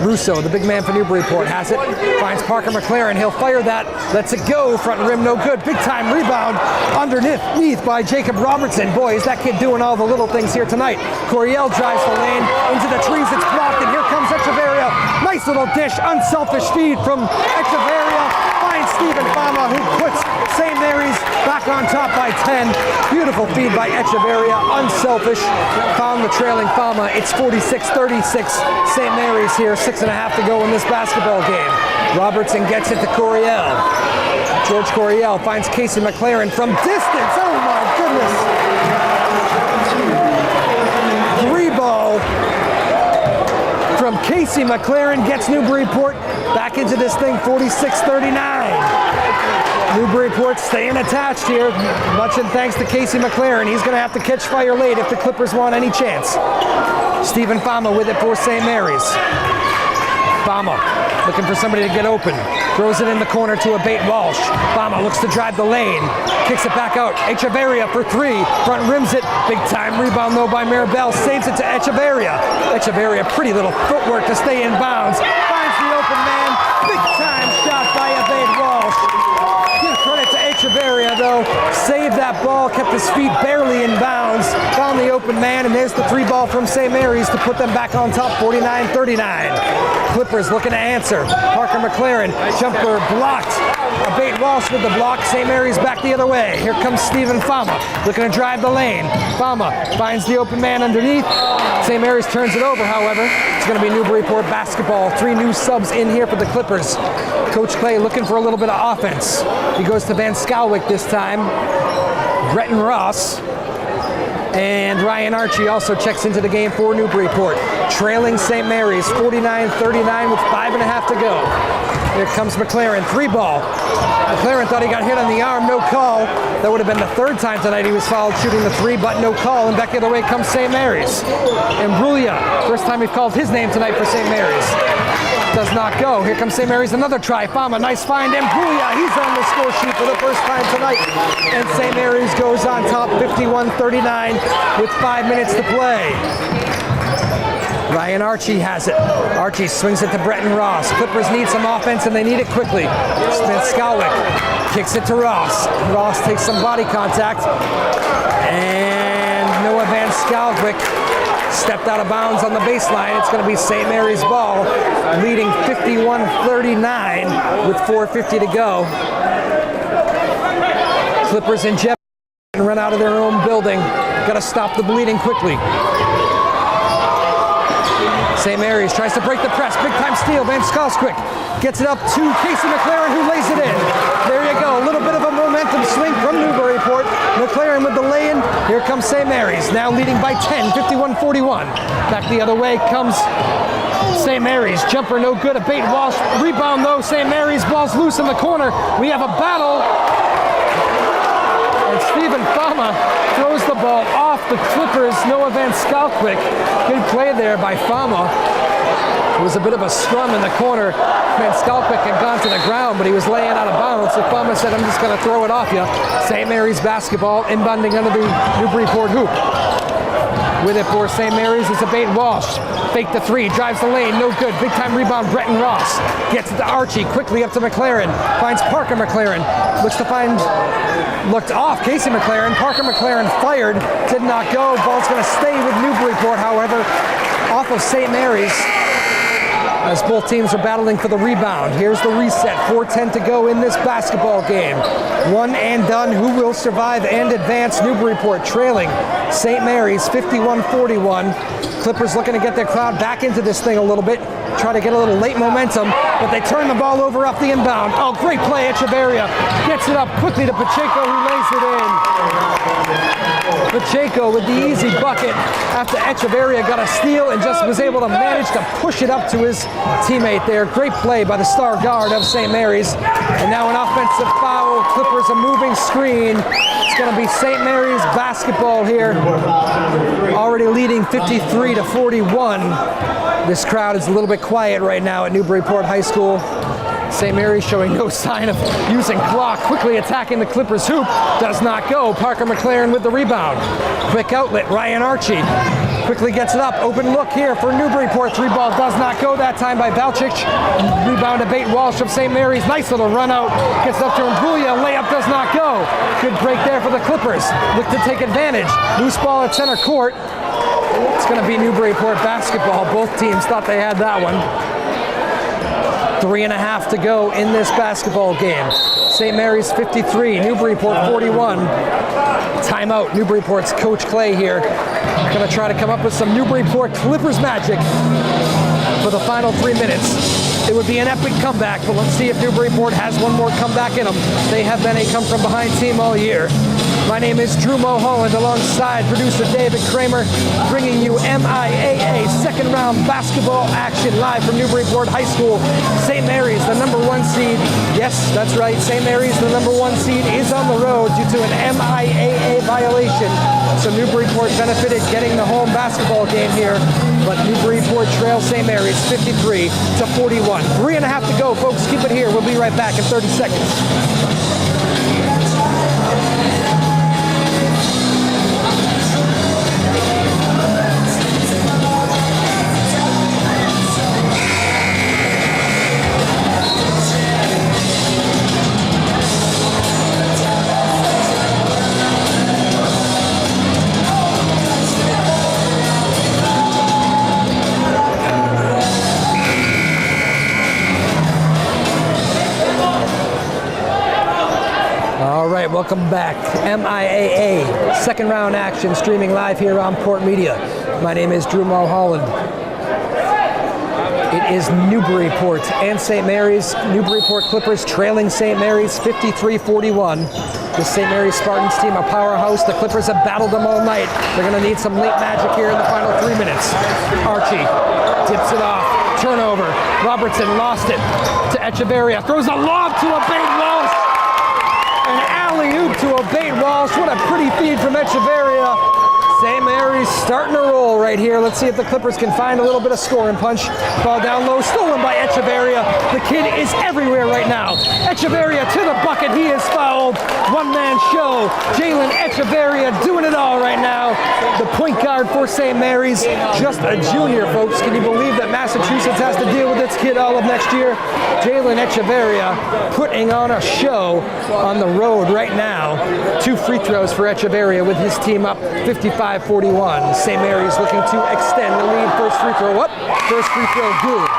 Russo, the big man for Newburyport, has it. Finds Parker McLaren. He'll fire that. Lets it go. Front rim, no good. Big time rebound underneath by Jacob Robertson. Boy, is that kid doing all the little things here tonight. Coryell drives the lane into the trees. It's blocked, and here comes Echeverria. Nice little dish. Unselfish feed from Echeverria. Finds Stephen Fama, who puts St. Mary's back on top by 10. Beautiful feed by Echeverria. Unselfish. Found the trailing Fama. It's 46-36. St. Mary's here. 6.5 to go in this basketball game. Robertson gets it to Coryell. George Coryell finds Casey McLaren from distance. Oh my goodness. 3-ball from Casey McLaren gets Newburyport back into this thing. 46-39. Newburyport staying attached here, much in thanks to Casey McLaren. He's going to have to catch fire late if the Clippers want any chance. Stephen Fama with it for St. Mary's. Fama looking for somebody to get open. Throws it in the corner to Abate Walsh. Fama looks to drive the lane. Kicks it back out. Echeverria for 3. Front rims it. Big time rebound though by Mirabel. Saves it to Echeverria. Echeverria, pretty little footwork to stay in bounds. Finds the open man. Big time shot by Abate Walsh. Give credit to Echeverria though. Saved that ball. Kept his feet barely in bounds. Found the open man, and there's the 3-ball from St. Mary's to put them back on top. 49-39. Clippers looking to answer. Parker McLaren, jumper blocked. Abate Walsh with the block. St. Mary's back the other way. Here comes Stephen Fama, looking to drive the lane. Fama finds the open man underneath. St. Mary's turns it over, however. It's going to be Newburyport basketball. 3 new subs in here for the Clippers. Coach Clay looking for a little bit of offense. He goes to Van Skalwick this time. Breton Ross. And Ryan Archie also checks into the game for Newburyport. Trailing St. Mary's 49-39 with 5.5 to go. Here comes McLaren, 3-ball. McLaren thought he got hit on the arm, no call. That would have been the 3rd time tonight he was fouled shooting the 3, but no call. And back the other way comes St. Mary's. And Brulia, first time we've called his name tonight for St. Mary's. Does not go. Here comes St. Mary's, another try. Fama, nice find. And Brulia, he's on the score sheet for the first time tonight. And St. Mary's goes on top 51-39 with 5 minutes to play. Ryan Archie has it. Archie swings it to Breton Ross. Clippers need some offense, and they need it quickly. Van Skalwick kicks it to Ross. Ross takes some body contact. And Noah Van Skalwick stepped out of bounds on the baseline. It's going to be St. Mary's ball, leading 51-39 with 4:50 to go. Clippers and Jeff run out of their own building. Got to stop the bleeding quickly. St. Mary's tries to break the press. Big time steal. Van Skalwick gets it up to Casey McLaren, who lays it in. There you go. A little bit of a momentum swing from Newburyport. McLaren with the lay-in. Here comes St. Mary's, now leading by 10, 51-41. Back the other way comes St. Mary's. Jumper no good. Abate Walsh. Rebound though. St. Mary's ball's loose in the corner. We have a battle. And Stephen Fama throws the ball off the Clippers. Noah Van Skalwick. Good play there by Fama. It was a bit of a scrum in the corner. Van Skalwick had gone to the ground, but he was laying out of bounds. So Fama said, I'm just going to throw it off you. St. Mary's basketball inbounding under the Newburyport hoop. With it for St. Mary's is Abate Walsh. Fake the 3, drives the lane, no good. Big time rebound, Breton Ross. Gets it to Archie, quickly up to McLaren. Finds Parker McLaren. Looked off Casey McLaren. Parker McLaren fired, did not go. Ball's going to stay with Newburyport, however, off of St. Mary's. as both teams are battling for the rebound. Here's the reset, 4:10 to go in this basketball game. One and done, who will survive and advance? Newburyport trailing St. Mary's 51-41. Clippers looking to get their crowd back into this thing a little bit, try to get a little late momentum, but they turn the ball over off the inbound. Oh, great play, Echeverria gets it up quickly to Pacheco, who lays it in. Pacheco with the easy bucket after Echeverria got a steal and just was able to manage to push it up to his teammate there. Great play by the star guard of St. Mary's. And now an offensive foul. Clippers a moving screen. It's going to be St. Mary's basketball here. Already leading 53-41. This crowd is a little bit quiet right now at Newburyport High School. St. Mary's showing no sign of using clock, quickly attacking the Clippers hoop. Does not go. Parker McLaren with the rebound. Quick outlet, Ryan Archie quickly gets it up. Open look here for Newburyport. Three ball does not go that time by Balcic. Rebound to Bate Walsh of St. Mary's. Nice little run out. Gets up to Mbuya. Layup does not go. Good break there for the Clippers. Look to take advantage. Loose ball at center court. It's going to be Newburyport basketball. Both teams thought they had that one. 3.5 to go in this basketball game. St. Mary's 53, Newburyport 41. Timeout, Newburyport's Coach Clay here. Gonna try to come up with some Newburyport Clippers magic for the final 3 minutes. It would be an epic comeback, but let's see if Newburyport has one more comeback in them. They have been a come-from-behind team all year. My name is Drew Mulholland, alongside producer David Kramer, bringing you MIAA second round basketball action live from Newburyport High School. St. Mary's, the #1 seed. Yes, that's right. St. Mary's, the #1 seed, is on the road due to an MIAA violation. So Newburyport benefited getting the home basketball game here, but Newburyport trails St. Mary's 53-41. 3.5 to go, folks. Keep it here. We'll be right back in 30 seconds. Welcome back. MIAA, second round action, streaming live here on PortMedia. My name is Drew Mulholland. It is Newburyport and St. Mary's. Newburyport Clippers trailing St. Mary's 53-41. The St. Mary's Spartans team, a powerhouse. The Clippers have battled them all night. They're going to need some late magic here in the final 3 minutes. Archie tips it off. Turnover. Robertson lost it to Echeverria. Throws a lob to a Bate Walsh. An alley-oop to a Bate Walsh. What a pretty feed from Echeverria. St. Mary's starting to roll right here. Let's see if the Clippers can find a little bit of scoring punch. Ball down low, stolen by Echeverria. The kid is everywhere right now. Echeverria to the bucket. He is fouled. One-man show. Jalen Echeverria doing it all right now. The point guard for St. Mary's, just a junior, folks. Can you believe that Massachusetts has to deal with this kid all of next year? Jalen Echeverria putting on a show on the road right now. 2 free throws for Echeverria with his team up 55-41. St. Mary's looking to extend the lead. First free throw up. First free throw good.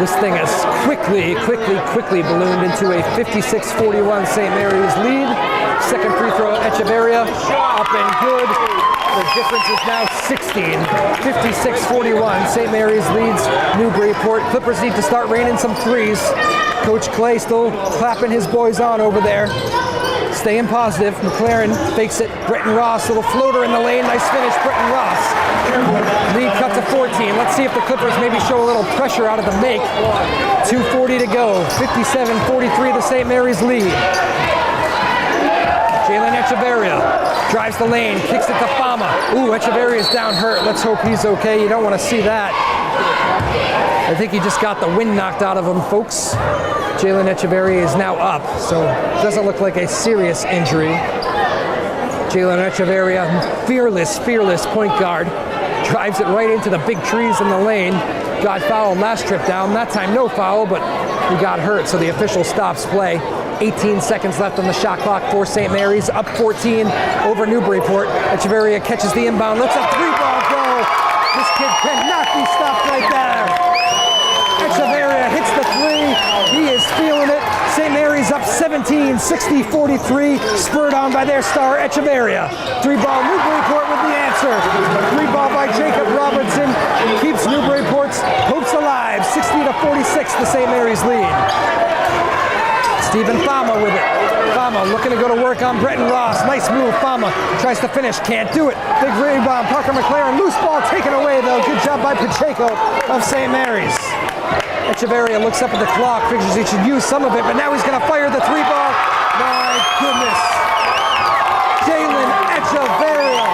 This thing has quickly ballooned into a 56-41 St. Mary's lead. Second free throw, Echeverria, up and good. The difference is now 16. 56-41. St. Mary's leads Newburyport. Clippers need to start raining some threes. Coach Clay still clapping his boys on over there. Staying positive. McLaren fakes it. Bretton Ross, little floater in the lane. Nice finish, Bretton Ross. Lead cut to 14. Let's see if the Clippers maybe show a little pressure out of the make. 2:40 to go. 57-43 the St. Mary's lead. Jalen Echeverria drives the lane, kicks it to Fama. Ooh, Echeverria's down hurt. Let's hope he's okay. You don't want to see that. I think he just got the wind knocked out of him, folks. Jalen Echeverria is now up, so it doesn't look like a serious injury. Jalen Echeverria, fearless point guard. Drives it right into the big trees in the lane. Got fouled last trip down. That time no foul, but He got hurt, so the official stops play. 18 seconds left on the shot clock for St. Mary's, up 14 over Newburyport. Echeverria catches the inbound, lets a three-ball go. This kid cannot be stopped right there. Echeverria hits the three. He is feeling it. St. Mary's up 17, 60-43, spurred on by their star, Echeverria. Three-ball, Newburyport with the answer. Three-ball by Jacob Robinson keeps Newburyport's hopes alive. 60-46, the St. Mary's lead. Stephen Fama with it. Fama looking to go to work on Bretton Ross. Nice move, Fama tries to finish, can't do it. Big rebound, Parker McLaren. Loose ball taken away though. Good job by Pacheco of St. Mary's. Echeverria looks up at the clock, figures he should use some of it, but now he's going to fire the three ball. My goodness. Jalen Echeverria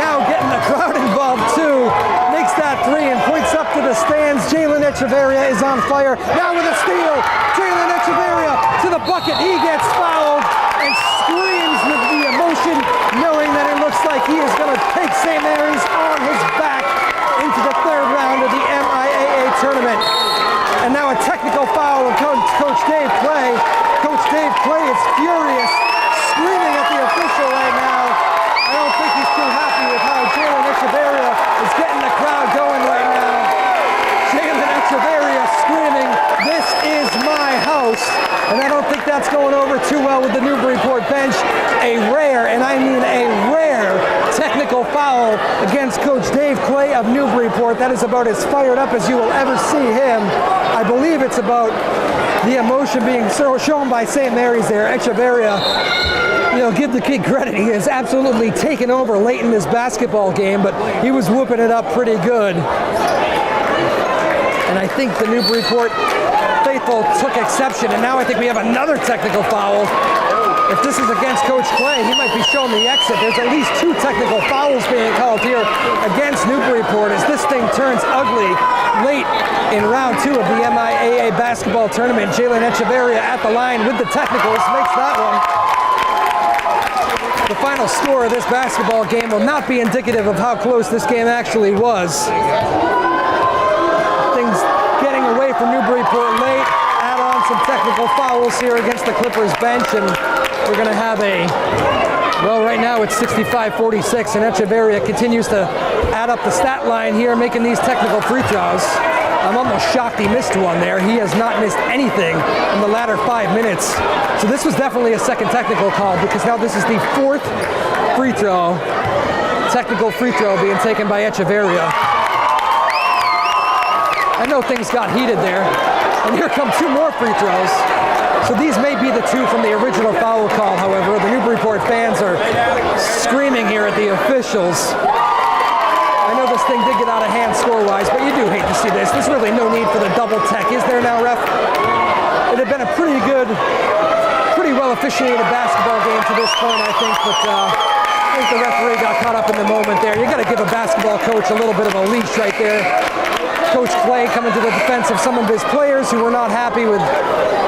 now getting the crowd involved too. Makes that three and points up to the stands. Jalen Echeverria is on fire. Now with a steal. Jalen Echeverria to the bucket. He gets fouled and screams with the emotion, knowing that it looks like he is going to take St. Mary's on his back into the third round of the MIAA tournament. And now a technical foul of Coach Dave Clay. Coach Dave Clay is furious, screaming at the official right now. I don't think he's too happy with how Jalen Echeverria is getting the crowd going right now. Jalen Echeverria screaming, "This is my house." And I don't think that's going over too well with the Newburyport bench. A rare, and I mean a rare, technical foul against Coach Dave Clay of Newburyport. That is about as fired up as you will ever see him. I believe it's about the emotion being shown by St. Mary's there. Echeverria, give the kid credit. He has absolutely taken over late in this basketball game, but he was whooping it up pretty good. And I think the Newburyport faithful took exception, and now I think we have another technical foul. If this is against Coach Clay, he might be showing the exit. There's at least 2 technical fouls being called here against Newburyport as this thing turns ugly late in round 2 of the MIAA basketball tournament. Jalen Echeverria at the line with the technicals, makes that one. The final score of this basketball game will not be indicative of how close this game actually was. Things getting away from Newburyport late. Add on some technical fouls here against the Clippers bench, and we're going to have right now it's 65-46, and Echeverria continues to add up the stat line here, making these technical free throws. I'm almost shocked he missed one there. He has not missed anything in the latter 5 minutes. So this was definitely a second technical call, because now this is the 4th free throw, technical free throw being taken by Echeverria. I know things got heated there. And here come 2 more free throws. So these may be the 2 from the original foul call, however. The Newburyport fans are screaming here at the officials. I know this thing did get out of hand score-wise, but you do hate to see this. There's really no need for the double tech, is there now, ref? It had been a pretty well officiated basketball game to this point, I think, but I think the referee got caught up in the moment there. You got to give a basketball coach a little bit of a leash right there. Coach Clay coming to the defense of some of his players who were not happy with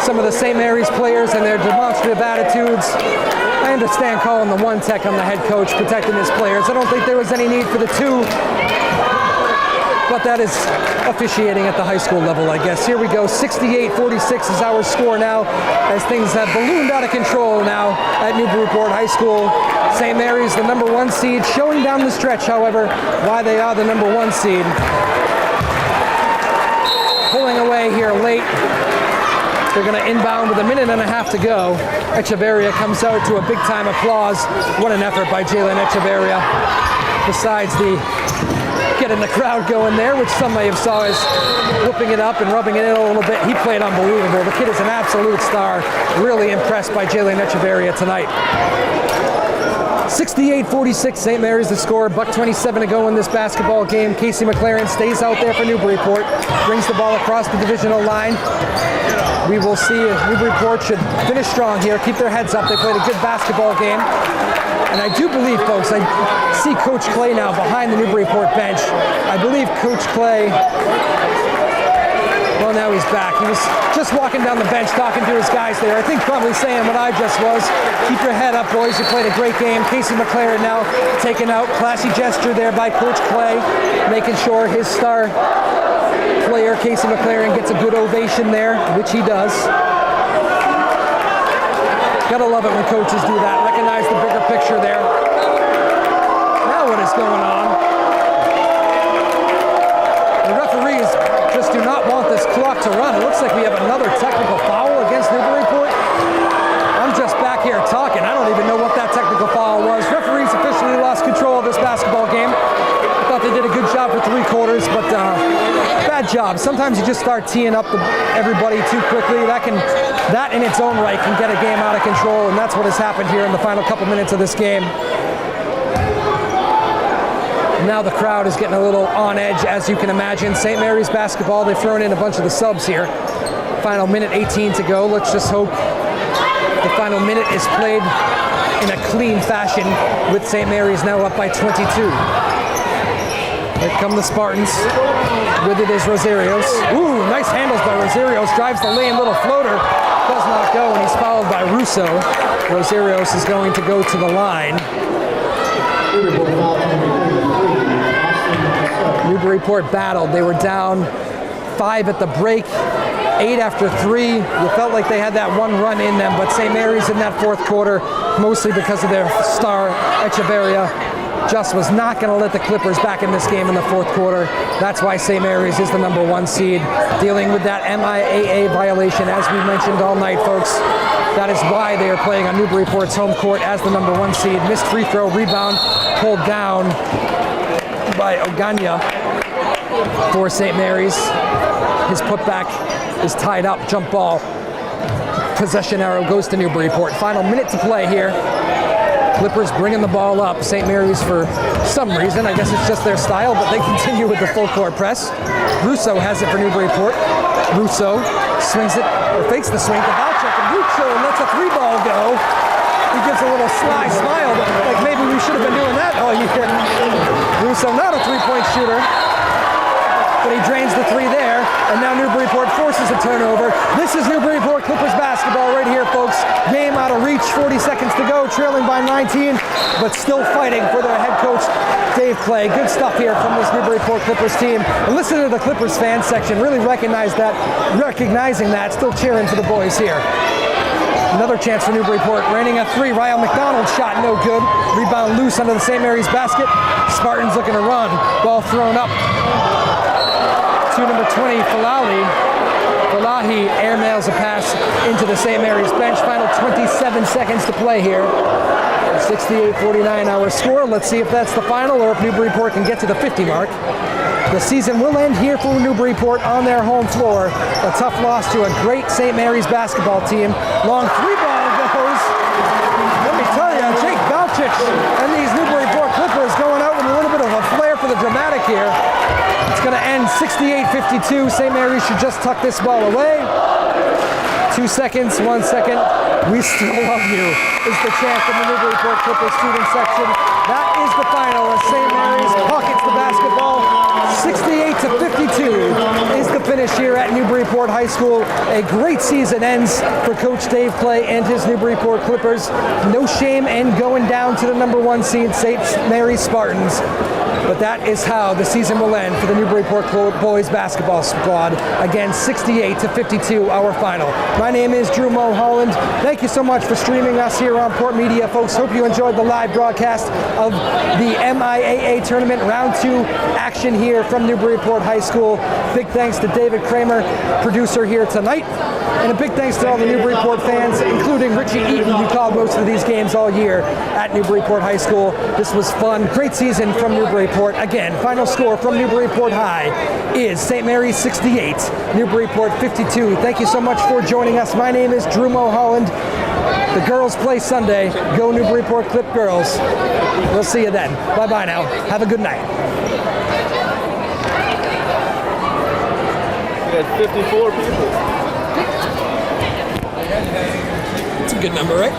some of the St. Mary's players and their demonstrative attitudes. I understand calling the 1 tech on the head coach, protecting his players. I don't think there was any need for the 2, but that is officiating at the high school level, I guess. Here we go, 68-46 is our score now, as things have ballooned out of control now at Newburyport High School. St. Mary's, the number 1 seed, showing down the stretch, however, why they are the number 1 seed. Pulling away here late. They're going to inbound with 1.5 minutes to go. Echeverria comes out to a big-time applause. What an effort by Jalen Echeverria. Besides the getting the crowd going there, which some may have saw as whooping it up and rubbing it in a little bit. He played unbelievable. The kid is an absolute star. Really impressed by Jalen Echeverria tonight. 68-46, St. Mary's the score. $1:27 to go in this basketball game. Casey McLaren stays out there for Newburyport. Brings the ball across the divisional line. We will see if Newburyport should finish strong here, keep their heads up. They played a good basketball game. And I do believe, folks, I see Coach Clay now behind the Newburyport bench. I believe Coach Clay, Well, now he's back. He was just walking down the bench talking to his guys there. I think probably saying what I just was. Keep your head up, boys. You played a great game. Casey McLaren now taken out. Classy gesture there by Coach Clay, making sure his star player, Casey McLaren, gets a good ovation there, which he does. Gotta love it when coaches do that. Recognize the bigger picture there. Now what is going on? The referees just do not want this clock to run. It looks like we have another technical foul against Newburyport. I'm just back here talking. I don't even know what that technical foul was. Referees officially lost control of this basketball game. I thought they did a good job for 3 quarters, but bad job. Sometimes you just start teeing up everybody too quickly. That in its own right can get a game out of control, and that's what has happened here in the final couple minutes of this game. Now the crowd is getting a little on edge, as you can imagine. St. Mary's basketball, they've thrown in a bunch of the subs here. Final minute 18 to go. Let's just hope the final minute is played in a clean fashion, with St. Mary's now up by 22. Here come the Spartans. With it is Rosarios. Ooh, nice handles by Rosarios. Drives the lane, little floater. Does not go, and he's fouled by Russo. Rosarios is going to go to the line. Newburyport battled. They were down 5 at the break, 8 after 3. You felt like they had that one run in them, but St. Mary's in that 4th quarter, mostly because of their star, Echeverria, just was not going to let the Clippers back in this game in the 4th quarter. That's why St. Mary's is the #1 seed, dealing with that MIAA violation, as we mentioned all night, folks. That is why they are playing on Newburyport's home court as the #1 seed. Missed free throw, rebound, pulled down by Oganya for St. Mary's. His putback is tied up, jump ball. Possession arrow goes to Newburyport. Final minute to play here. Clippers bringing the ball up. St. Mary's, for some reason, I guess it's just their style, but they continue with the full court press. Russo has it for Newburyport. Russo swings it, or fakes the swing to Valchuk, and Russo lets a 3-ball go. He gives a little sly smile, like maybe we should have been doing that all year. Russo not a 3-point shooter, but he drains the 3 there, and now Newburyport forces a turnover. This is Newburyport Clippers basketball right here, folks. Game out of reach, 40 seconds to go, trailing by 19, but still fighting for their head coach, Dave Clay. Good stuff here from this Newburyport Clippers team. And listen to the Clippers fan section, really recognizing that, still cheering for the boys here. Another chance for Newburyport, raining a 3. Ryle McDonald's shot no good. Rebound loose under the St. Mary's basket. Spartans looking to run. Ball thrown up to number 20, Falahi. Falahi airmails a pass into the St. Mary's bench. Final 27 seconds to play here. 68-49 our score. Let's see if that's the final or if Newburyport can get to the 50 mark. The season will end here for Newburyport on their home floor. A tough loss to a great St. Mary's basketball team. Long 3-ball goes. Let me tell you, Jake Valchuk and these Newburyport Clippers going out with a little bit of a flair for the dramatic here. It's going to end 68-52. St. Mary's should just tuck this ball away. 2 seconds, 1 second. We still love you is the chant from the Newburyport Clippers student section. That is the final as St. Mary's pockets the basketball. 68-52 is the finish here at Newburyport High School. A great season ends for Coach Dave Clay and his Newburyport Clippers. No shame in going down to the #1 seed St. Mary's Spartans. But that is how the season will end for the Newburyport boys basketball squad. Again, 68-52, our final. My name is Drew Mulholland. Thank you so much for streaming us here on PortMedia, folks. Hope you enjoyed the live broadcast of the MIAA tournament round 2 action here from Newburyport High School. Big thanks to David Kramer, producer here tonight. And a big thanks to all the Newburyport fans, including Richie Eaton, who called most of these games all year at Newburyport High School. This was fun. Great season from Newburyport. Again, final score from Newburyport High is St. Mary's 68, Newburyport 52. Thank you so much for joining us. My name is Drew Mulholland. The girls play Sunday. Go Newburyport Clip girls. We'll see you then. Bye-bye now. Have a good night. We had 54 people. It's a good number, right?